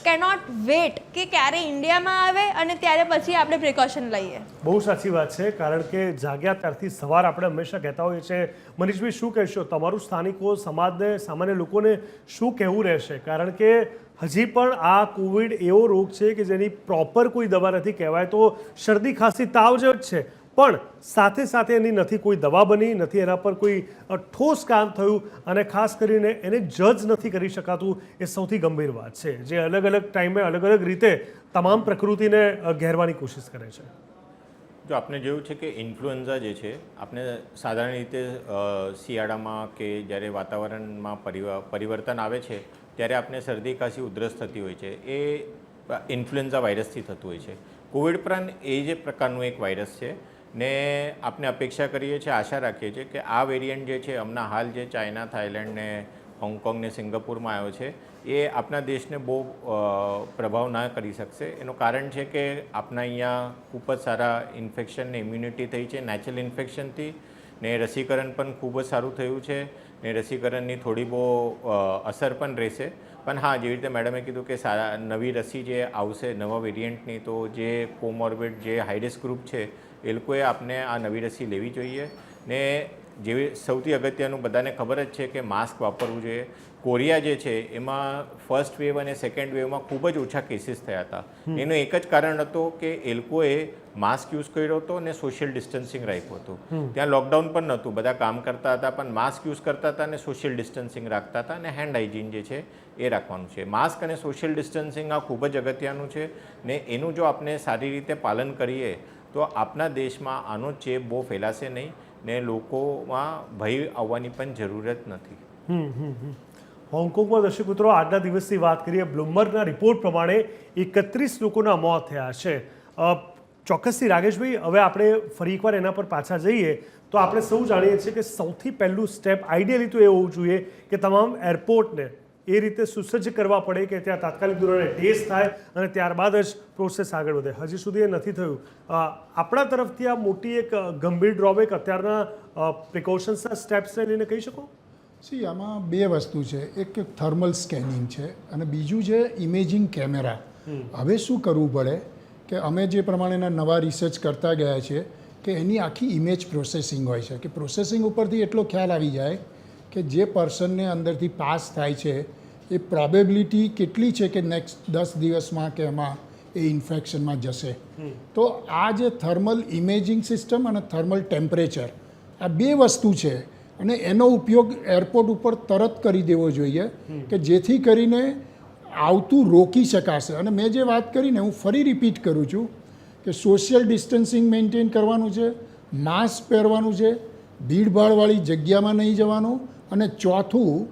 કેનોટ વેટ કે ક્યારે ઇન્ડિયામાં આવે અને ત્યારે પછી આપણે પ્રિકોશન લઈએ. બહુ સાચી વાત છે, કારણ કે જાગ્યા ત્યારથી સવાર આપણે હંમેશા કહેતા હોઈએ છીએ. મનીષભાઈ, શું કહેશો? તમારું સ્થાનિકો, સમાજને, સામાન્ય લોકોને શું કહેવું રહેશે? કારણ કે હજી પણ આ કોવિડ એવો રોગ છે કે જેની પ્રોપર કોઈ દવા નથી. કહેવાય તો શરદી, ખાંસી, તાવ જ છે, પણ સાથે સાથે એની નથી કોઈ દવા બની, નથી એના પર કોઈ ઠોસ કામ થયું અને ખાસ કરીને એને જજ નથી કરી શકાતું. એ સૌથી ગંભીર વાત છે જે અલગ અલગ ટાઈમે અલગ અલગ રીતે તમામ પ્રકૃતિને ઘેરવાની કોશિશ કરે છે. જો આપણે જોયું છે કે ઇન્ફ્લુએન્ઝા જે છે, આપણે સાધારણ રીતે શિયાળામાં કે જ્યારે વાતાવરણમાં પરિવર્તન આવે છે ત્યારે આપણે શરદી, ખાંસી, ઉધરસ થતી હોય છે, એ ઇન્ફ્લુએન્ઝા વાયરસથી થતું હોય છે. કોવિડ ઉપરાંત એ જે પ્રકારનું એક વાયરસ છે ને આપણે અપેક્ષા કરીએ છીએ, આશા રાખીએ છીએ કે આ વેરિયન્ટ જે છે હમણાં હાલ જે ચાઇના, થાઈલેન્ડ ને હોંગકોંગ ને સિંગાપુરમાં આવ્યો છે એ આપણા દેશને બહુ પ્રભાવ ના કરી શકશે. એનું કારણ છે કે આપણા અહીંયા ખૂબ જ સારા ઇન્ફેક્શન ને ઇમ્યુનિટી થઈ છે નેચરલ ઇન્ફેક્શનથી, ને રસીકરણ પણ ખૂબ જ સારું થયું છે ને રસીકરણની થોડી બહુ અસર પણ રહેશે. પણ હા, જેવી રીતે મેડમે કીધું કે સારા નવી રસી જે આવશે નવા વેરિયન્ટની, તો જે કોમોર્બિડ જે હાઈ રિસ્ક ગ્રુપ છે એ લોકોએ આપને આ નવી રસી લેવી જોઈએ. ને જેવી સૌથી અગત્યનું બધાને ખબર જ છે કે માસ્ક વાપરવું જોઈએ. કોરિયા જે છે એમાં ફર્સ્ટ વેવ અને સેકન્ડ વેવમાં ખૂબ જ ઓછા કેસીસ થયા હતા. એનું એક જ કારણ હતું કે એ લોકોએ માસ્ક યુઝ કર્યો હતો અને સોશિયલ ડિસ્ટન્સિંગ રાખ્યું હતું. ત્યાં લોકડાઉન પણ નહોતું, બધા કામ કરતા હતા પણ માસ્ક યુઝ કરતા હતા અને સોશિયલ ડિસ્ટન્સિંગ રાખતા હતા અને હેન્ડ હાઇજીન જે છે એ રાખવાનું છે. માસ્ક અને સોશિયલ ડિસ્ટન્સિંગ આ ખૂબ જ અગત્યનું છે ને એનું જો આપણે સારી રીતે પાલન કરીએ તો આપણા દેશમાં આનો ચેપ બહુ ફેલાશે નહીં ને લોકોમાં ભય આવવાની પણ જરૂરત નથી. હોંગકોંગમાં દર્શક મિત્રો, આજના દિવસની વાત કરીએ, બ્લુમબર્ગના રિપોર્ટ પ્રમાણે 31 લોકોના મોત થયા છે. ચોક્કસથી રાકેશભાઈ, હવે આપણે ફરી એકવાર એના પર પાછા જઈએ તો આપણે સૌ જાણીએ છીએ કે સૌથી પહેલું સ્ટેપ આઈડિયલી તો એ હોવું જોઈએ કે તમામ એરપોર્ટને એ રીતે સુસજ્જ કરવા પડે કે ત્યાં તાત્કાલિક ધોરણે ટેસ્ટ થાય અને ત્યારબાદ જ પ્રોસેસ આગળ વધે. હજી સુધી એ નથી થયું. આપણા તરફથી આ મોટી એક ગંભીર ડ્રોબેક અત્યારના પ્રિકોશન્સના સ્ટેપ્સને લઈને કહી શકો? સી, આમાં બે વસ્તુ છે. એક થર્મલ સ્કેનિંગ છે અને બીજું છે ઇમેજિંગ કેમેરા. હવે શું કરવું પડે કે અમે જે પ્રમાણેના નવા રિસર્ચ કરતા ગયા છે કે એની આખી ઇમેજ પ્રોસેસિંગ હોય છે કે પ્રોસેસિંગ ઉપરથી એટલો ખ્યાલ આવી જાય કે જે પર્સનને અંદરથી પાસ થાય છે એ પ્રોબેબિલિટી કેટલી છે કે નેક્સ્ટ 10 દિવસમાં કે એમાં એ ઇન્ફેક્શનમાં જશે. તો આ જે થર્મલ ઇમેજિંગ સિસ્ટમ અને થર્મલ ટેમ્પરેચર, આ બે વસ્તુ છે અને એનો ઉપયોગ એરપોર્ટ ઉપર તરત કરી દેવો જોઈએ કે જેથી કરીને આવતું રોકી શકાશે. અને મેં જે વાત કરીને હું ફરી રિપીટ કરું છું કે સોશિયલ ડિસ્ટન્સિંગ મેન્ટેન કરવાનું છે, માસ્ક પહેરવાનું છે, ભીડભાડવાળી જગ્યામાં નહીં જવાનું, અને ચોથું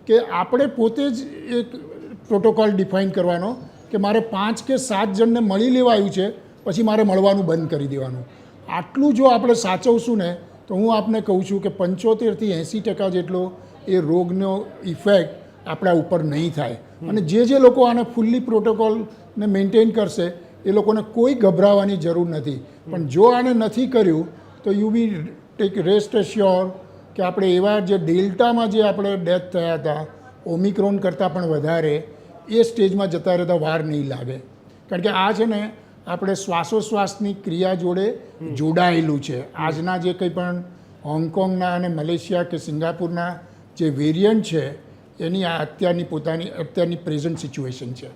કે આપણે પોતે જ એક પ્રોટોકોલ ડિફાઇન કરવાનો કે મારે 5 કે 7 જણને મળી લેવાયું છે પછી મારે મળવાનું બંધ કરી દેવાનું. આટલું જો આપણે સાચવશું ને તો હું આપને કહું છું કે 75થી 80% જેટલો એ રોગનો ઇફેક્ટ આપણા ઉપર નહીં થાય. અને જે લોકો આને ફૂલ્લી પ્રોટોકોલને મેન્ટેન કરશે એ લોકોને કોઈ ગભરાવાની જરૂર નથી. પણ જો આને નથી કર્યું તો you B tech rest assure કે આપણે એવા જે ડેલ્ટામાં જે આપણે ડેથ થયા હતા ઓમિક્રોન કરતાં પણ વધારે એ સ્ટેજમાં જતા રહેતા વાર નહીં લાગે. કારણ કે આ છે ને આપણે શ્વાસોશ્વાસની ક્રિયા જોડે જોડાયેલું છે. આજના જે કંઈ પણ હોંગકોંગના અને મલેશિયા કે સિંગાપુરના જે વેરિયન્ટ છે એની આ અત્યારની પ્રેઝન્ટ સિચ્યુએશન છે.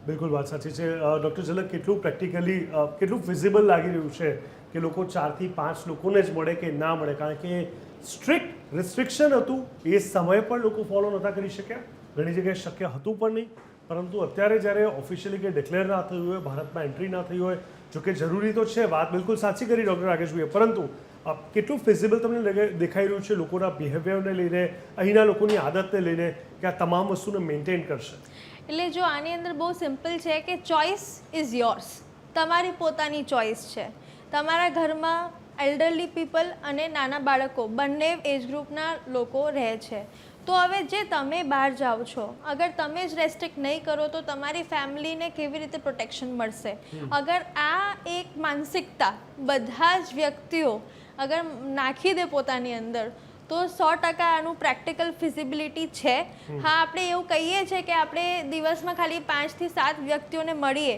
બિલકુલ વાત સાચી છે. ડૉક્ટર ઝલક, કેટલું પ્રેક્ટિકલી કેટલું ફિઝિબલ લાગી રહ્યું છે કે લોકો 4 થી 5 લોકોને જ મળે કે ના મળે? કારણ કે સ્ટ્રિક્ટ રિસ્ટ્રિક્શન હતું, એ સમયે પણ લોકો ફોલો નહોતા કરી શક્યા, ઘણી જગ્યાએ શક્ય હતું પણ નહીં. પરંતુ અત્યારે જ્યારે ઓફિશિયલી કે ડિક્લેર ના થયું હોય, ભારતમાં એન્ટ્રી ના થઈ હોય, જોકે જરૂરી તો છે, વાત બિલકુલ સાચી કરી ડૉક્ટર રાકેશભાઈએ, પરંતુ કેટલું ફિઝિબલ તમને દેખાઈ રહ્યું છે લોકોના બિહેવિયરને લઈને, અહીંના લોકોની આદતને લઈને કે આ તમામ વસ્તુને મેન્ટેન કરશે? એટલે જો આની અંદર બહુ સિમ્પલ છે કે ચોઇસ ઇઝ યોર્સ. તમારી પોતાની ચોઇસ છે. તમારા ઘરમાં એલ્ડરલી પીપલ અને નાના બાળકો બંને એજ ગ્રુપના લોકો રહે છે. તો હવે જે તમે બહાર જાઓ છો, અગર તમે જ રેસ્ટ્રિક્ટ નહીં કરો તો તમારી ફેમિલીને કેવી રીતે પ્રોટેક્શન મળશે? અગર આ એક માનસિકતા બધા જ વ્યક્તિઓ અગર નાખી દે પોતાની અંદર તો 100% આનું પ્રેક્ટિકલ ફિઝિબિલિટી છે. હા, આપણે એવું કહીએ છીએ કે આપણે દિવસમાં ખાલી 5 થી 7 વ્યક્તિઓને મળીએ,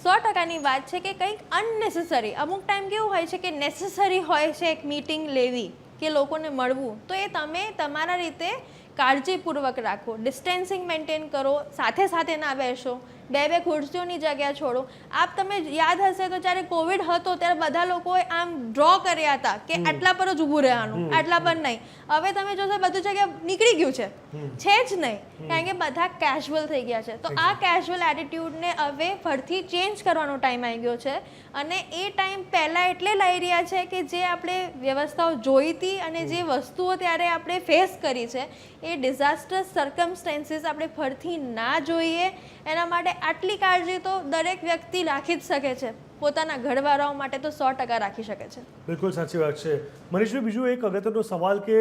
100%ની વાત છે કે કંઈક અનનેસેસરી, અમુક ટાઈમ કેવું હોય છે કે નેસેસરી હોય છે એક મીટિંગ લેવી કે લોકોને મળવું, તો એ તમે તમારા રીતે કાળજીપૂર્વક રાખો, ડિસ્ટન્સિંગ મેન્ટેન કરો, સાથે સાથે ના બેસો, 2 ખુરશીઓની જગ્યા છોડો. આપ તમે યાદ હશે તો જ્યારે કોવિડ હતો ત્યારે બધા લોકોએ આમ ડ્રો કર્યા હતા કે આટલા પર જ ઊભું રહેવાનું, આટલા પર નહીં. હવે તમે જોશો બધું જગ્યા નીકળી ગયું છે જ નહીં, કારણ કે બધા કેઝ્યુઅલ થઈ ગયા છે. તો આ કેઝ્યુઅલ એટીટ્યૂડને હવે ફરીથી ચેન્જ કરવાનો ટાઈમ આવી ગયો છે. અને એ ટાઈમ પહેલાં એટલે લઈ રહ્યા છે કે જે આપણે વ્યવસ્થાઓ જોઈ હતી અને જે વસ્તુઓ ત્યારે આપણે ફેસ કરી છે એ ડિઝાસ્ટર સર્કમસ્ટેન્સીસ આપણે ફરીથી ના જોઈએ. એના માટે આટલી કાળજી તો દરેક વ્યક્તિ રાખી જ શકે છે. પોતાના ઘરવાળાઓ માટે તો 100% રાખી શકે છે. બિલકુલ સાચી વાત છે. મનીષભાઈ, બીજું એક અગત્યનો સવાલ કે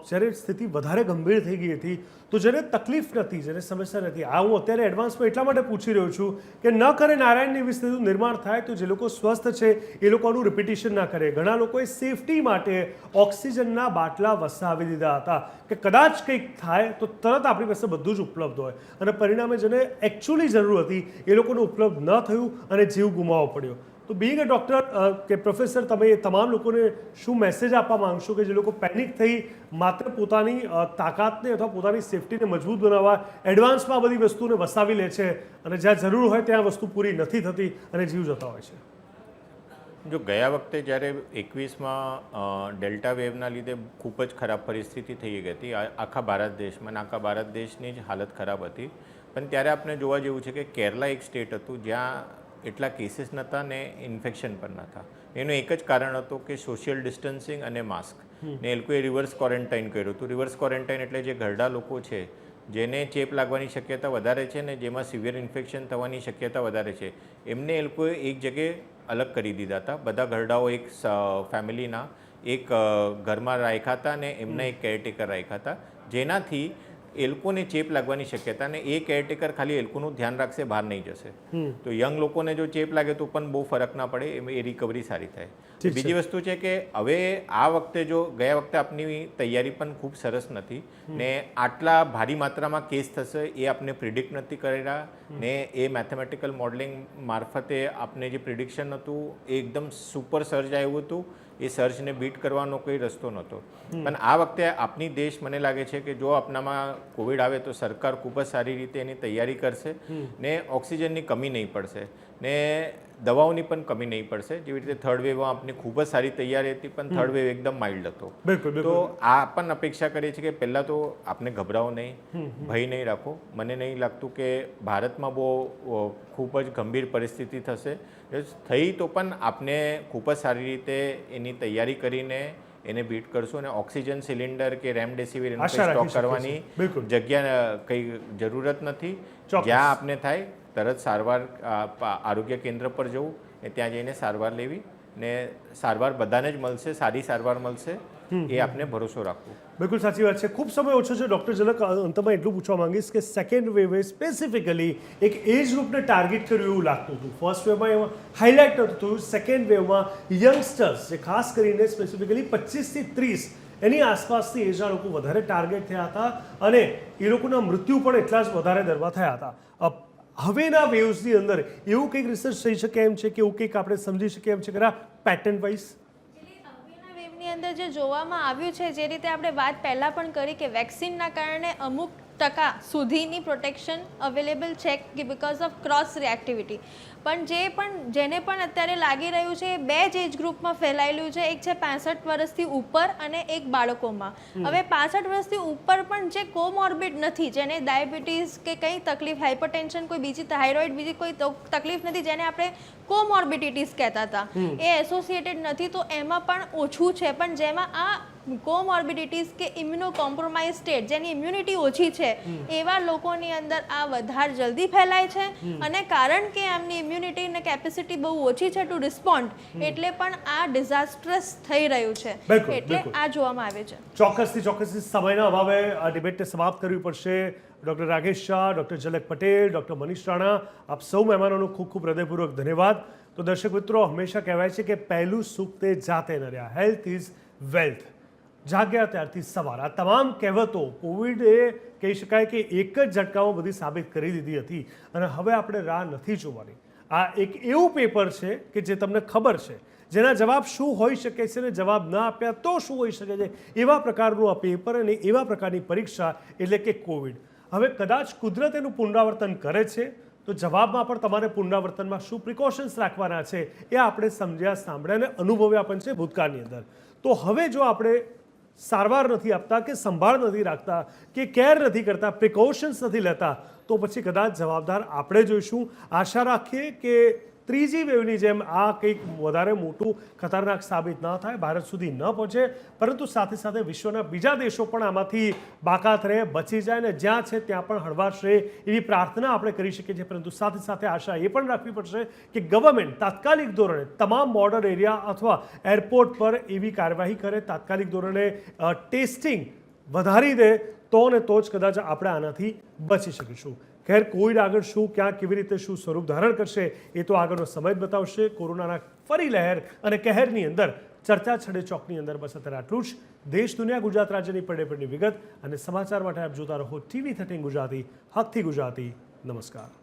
જ્યારે સ્થિતિ વધારે ગંભીર થઈ ગઈ હતી તો જેને તકલીફ નથી, જેને સમસ્યા નથી, આ હું અત્યારે એડવાન્સમાં એટલા માટે પૂછી રહ્યો છું કે ન કરે નારાયણની એવી સ્થિતિનું નિર્માણ થાય તો જે લોકો સ્વસ્થ છે એ લોકોનું રિપીટિશન ના કરે. ઘણા લોકોએ સેફટી માટે ઓક્સિજનના બાટલા વસાવી દીધા હતા કે કદાચ કંઈક થાય તો તરત આપણી પાસે બધું જ ઉપલબ્ધ હોય, અને પરિણામે જેને એકચ્યુઅલી જરૂર હતી એ લોકોને ઉપલબ્ધ ન થયું અને જીવ ગુમાવવો પડ્યો. તો બીઈંગ અ ડૉક્ટર કે પ્રોફેસર, તમે એ તમામ લોકોને શું મેસેજ આપવા માંગશો કે જે લોકો પેનિક થઈ માત્ર પોતાની તાકાતને અથવા પોતાની સેફટીને મજબૂત બનાવવા એડવાન્સમાં આ બધી વસ્તુને વસાવી લે છે અને જ્યાં જરૂર હોય ત્યાં વસ્તુ પૂરી નથી થતી અને જીવ જતા હોય છે? જો ગયા વખતે જ્યારે 21માં ડેલ્ટા વેવના લીધે ખૂબ જ ખરાબ પરિસ્થિતિ થઈ ગઈ હતી આખા ભારત દેશમાં, આખા ભારત દેશની જ હાલત ખરાબ હતી, પણ ત્યારે આપણે જોવા જેવું છે કે કેરલા એક સ્ટેટ હતું જ્યાં એટલા કેસીસ નહોતા ને ઇન્ફેક્શન પણ નહોતા. એનું એક જ કારણ હતું કે સોશિયલ ડિસ્ટન્સિંગ અને માસ્ક, ને એ લોકોએ રિવર્સ ક્વોરન્ટાઇન કર્યું હતું. રિવર્સ ક્વોરન્ટાઇન એટલે જે ઘરડા લોકો છે જેને ચેપ લાગવાની શક્યતા વધારે છે ને જેમાં સિવિયર ઇન્ફેક્શન થવાની શક્યતા વધારે છે, એમને એ લોકોએ એક જગ્યાએ અલગ કરી દીધા હતા. બધા ઘરડાઓ એક ફેમિલીના એક ઘરમાં રાખ્યા હતા અને એમના એક કેરટેકર રાખ્યા હતા, જેનાથી એ લોકોને ચેપ લાગવાની શક્યતા, ને એ કેરટેકર ખાલી એ લોકોનું ધ્યાન રાખશે, બહાર નહીં જશે. તો યંગ લોકોને જો ચેપ લાગે તો પણ બહુ ફરક ના પડે, એ રિકવરી સારી થાય. બીજી વસ્તુ છે કે હવે આ વખતે જો ગયા વખતે આપની તૈયારી પણ ખૂબ સરસ નથી ને આટલા ભારી માત્રામાં કેસ થશે એ આપણે પ્રિડિક્ટ નથી કરેલા, ને એ મેથેમેટિકલ મોડલિંગ મારફતે આપણે જે પ્રિડિક્શન હતું એ એકદમ સુપર સર્જ આવ્યું હતું. એ સર્જને બીટ કરવાનો કોઈ રસ્તો નહોતો. પણ આ વખતે આપણી દેશ, મને લાગે છે કે જો આપણામાં કોવિડ આવે તો સરકાર ખૂબ જ સારી રીતે એની તૈયારી કરશે ને ઓક્સિજનની કમી નહીં પડશે ને દવાઓની પણ કમી નહીં પડશે. જેવી રીતે થર્ડ વેવમાં આપની ખૂબ જ સારી તૈયારી હતી પણ થર્ડ વેવ એકદમ માઇલ્ડ હતો. તો આ પણ અપેક્ષા કરીએ છીએ કે પહેલાં તો આપણે ગભરાવો નહીં, ભય નહીં રાખો. મને નહીં લાગતું કે ભારતમાં બહુ ખૂબ જ ગંભીર પરિસ્થિતિ થશે. થઈ તો પણ આપને ખૂબ જ સારી રીતે એની તૈયારી કરીને એને બીટ કરશું, અને ઓક્સિજન સિલિન્ડર કે રેમડેસિવિર સ્ટોક કરવાની જગ્યા કંઈ જરૂરત નથી. જ્યાં આપને થાય તરત સારવાર આરોગ્ય કેન્દ્ર પર જવું ને ત્યાં જઈને સારવાર લેવી, ને સારવાર બધાને જ મળશે, સારી સારવાર મળશે, એ આપને ભરોસો રાખવો. બિલકુલ સાચી વાત છે. ખૂબ સમય ઓછો છે ડૉક્ટર ઝલક, અંતમાં એટલું પૂછવા માંગીશ કે સેકન્ડ વેવે સ્પેસિફિકલી એક એજ ગ્રુપને ટાર્ગેટ કર્યું એવું લાગતું હતું. ફર્સ્ટ વેવમાં એમાં હાઇલાઇટ નહોતું થયું. સેકન્ડ વેવમાં યંગસ્ટર્સ, જે ખાસ કરીને સ્પેસિફિકલી 25 થી 30 એની આસપાસથી એજના લોકો વધારે ટાર્ગેટ થયા હતા અને એ લોકોના મૃત્યુ પણ એટલા જ વધારે દરમાં થયા હતા. હવેના વેવ્સની અંદર એવું કંઈક રિસર્ચ થઈ શકે એમ છે કે એવું કંઈક આપણે સમજી શકીએ એમ છે કે પેટર્ન વાઇઝ ની અંદર જે જોવામાં આવ્યું છે, જે રીતે આપણે વાત પહેલાં પણ કરી કે વેક્સિનના કારણે અમુક ટકા સુધીની પ્રોટેક્શન અવેલેબલ છે કે બિકોઝ ઓફ ક્રોસ રિએક્ટિવિટી, પણ જેને પણ અત્યારે લાગી રહ્યું છે એ બે જ એજ ગ્રુપમાં ફેલાયેલું છે. એક છે 65 વર્ષથી ઉપર અને એક બાળકોમાં. હવે 65 વર્ષથી ઉપર પણ જે કોમોર્બિડ નથી, જેને ડાયાબિટીસ કે કંઈ તકલીફ, હાઇપરટેન્શન, કોઈ બીજી થાઇરોઇડ, બીજી કોઈ તકલીફ નથી, જેને આપણે કોમોર્બિડિટીઝ કહેતા હતા, એ એસોસિએટેડ નથી, તો એમાં પણ ઓછું છે. પણ જેમાં આ કોમોર્બિડિટીઝ કે ઇમ્યુનો કોમ્પ્રોમાઇઝ સ્ટેટ, જેની ઇમ્યુનિટી ઓછી છે, એવા લોકોની અંદર આ વધારે જલ્દી ફેલાય છે. અને કારણ કે એમની ઇમ્યુનિટી અને કેપેસિટી બહુ ઓછી છે ટુ રિસ્પોન્ડ, એટલે પણ આ ડિઝાસ્ટ્રસ થઈ રહ્યું છે. એટલે આ જોવામાં આવે છે. ચોક્કસથી સમયના અભાવે આ ડિબેટને સમાપ્ત કરવી પડશે. ડૉક્ટર રાકેશ શાહ, ડૉક્ટર ઝલક પટેલ, ડૉક્ટર મનીષ રાણા, આપ સૌ મહેમાનોનો ખૂબ ખૂબ હૃદયપૂર્વક ધન્યવાદ. તો દર્શક મિત્રો, હંમેશા કહેવાય છે કે પહેલું સુખ તે જાતે ન રહ્યા, હેલ્થ ઇઝ વેલ્થ. જાગ્યા ત્યારથી સવાર, આ તમામ કહેવતો કોવિડે કહી શકાય કે એક જ ઝટકામાં બધી સાબિત કરી દીધી હતી અને હવે આપણે રાહ નથી જોવાની. આ એક એવું પેપર છે કે જે તમને ખબર છે, જેના જવાબ શું હોઈ શકે છે અને જવાબ ન આપ્યા તો શું હોઈ શકે છે, એવા પ્રકારનું આ પેપર અને એવા પ્રકારની પરીક્ષા એટલે કે કોવિડ. હવે કદાચ કુદરત એનું પુનરાવર્તન કરે છે તો જવાબમાં પણ તમારે પુનરાવર્તનમાં શું પ્રિકોશન્સ રાખવાના છે એ આપણે સમજ્યા, સાંભળ્યા અને અનુભવ્યા પણ છે ભૂતકાળની અંદર. તો હવે જો આપણે સારવાર નથી આપતા કે સંભાળ નથી રાખતા કે કેર નથી કરતા, પ્રિકોશન્સ નથી લેતા, તો પછી કદાચ જવાબદાર આપણે જોઈશું. આશા રાખીએ કે ત્રીજી વેવની જેમ આ કંઈક વધારે મોટું ખતરનાક સાબિત ન થાય, ભારત સુધી ન પહોંચે, પરંતુ સાથે સાથે વિશ્વના બીજા દેશો પણ આમાંથી બાકાત રહે, બચી જાય ને જ્યાં છે ત્યાં પણ હળવાશ રહે એવી પ્રાર્થના આપણે કરી શકીએ છીએ. પરંતુ સાથે સાથે આશા એ પણ રાખવી પડશે કે ગવર્મેન્ટ તાત્કાલિક ધોરણે તમામ બોર્ડર એરિયા અથવા એરપોર્ટ પર એવી કાર્યવાહી કરે, તાત્કાલિક ધોરણે ટેસ્ટિંગ વધારી દે, તો ને તો જ કદાચ આપણે આનાથી બચી શકીશું. ખેર, કોવિડ આગળ શું, ક્યાં, કેવી રીતે શું સ્વરૂપ ધારણ કરશે એ તો આગળનો સમય જ બતાવશે. કોરોનાના ફરી લહેર અને કહેરની અંદર ચર્ચા છડે ચોકની અંદર બસ અત્યારે આટલું જ. દેશ દુનિયા ગુજરાત રાજ્યની પડે વિગત અને સમાચાર માટે આપ જોતા રહો TV13 ગુજરાતી, હકથી ગુજરાતી. નમસ્કાર.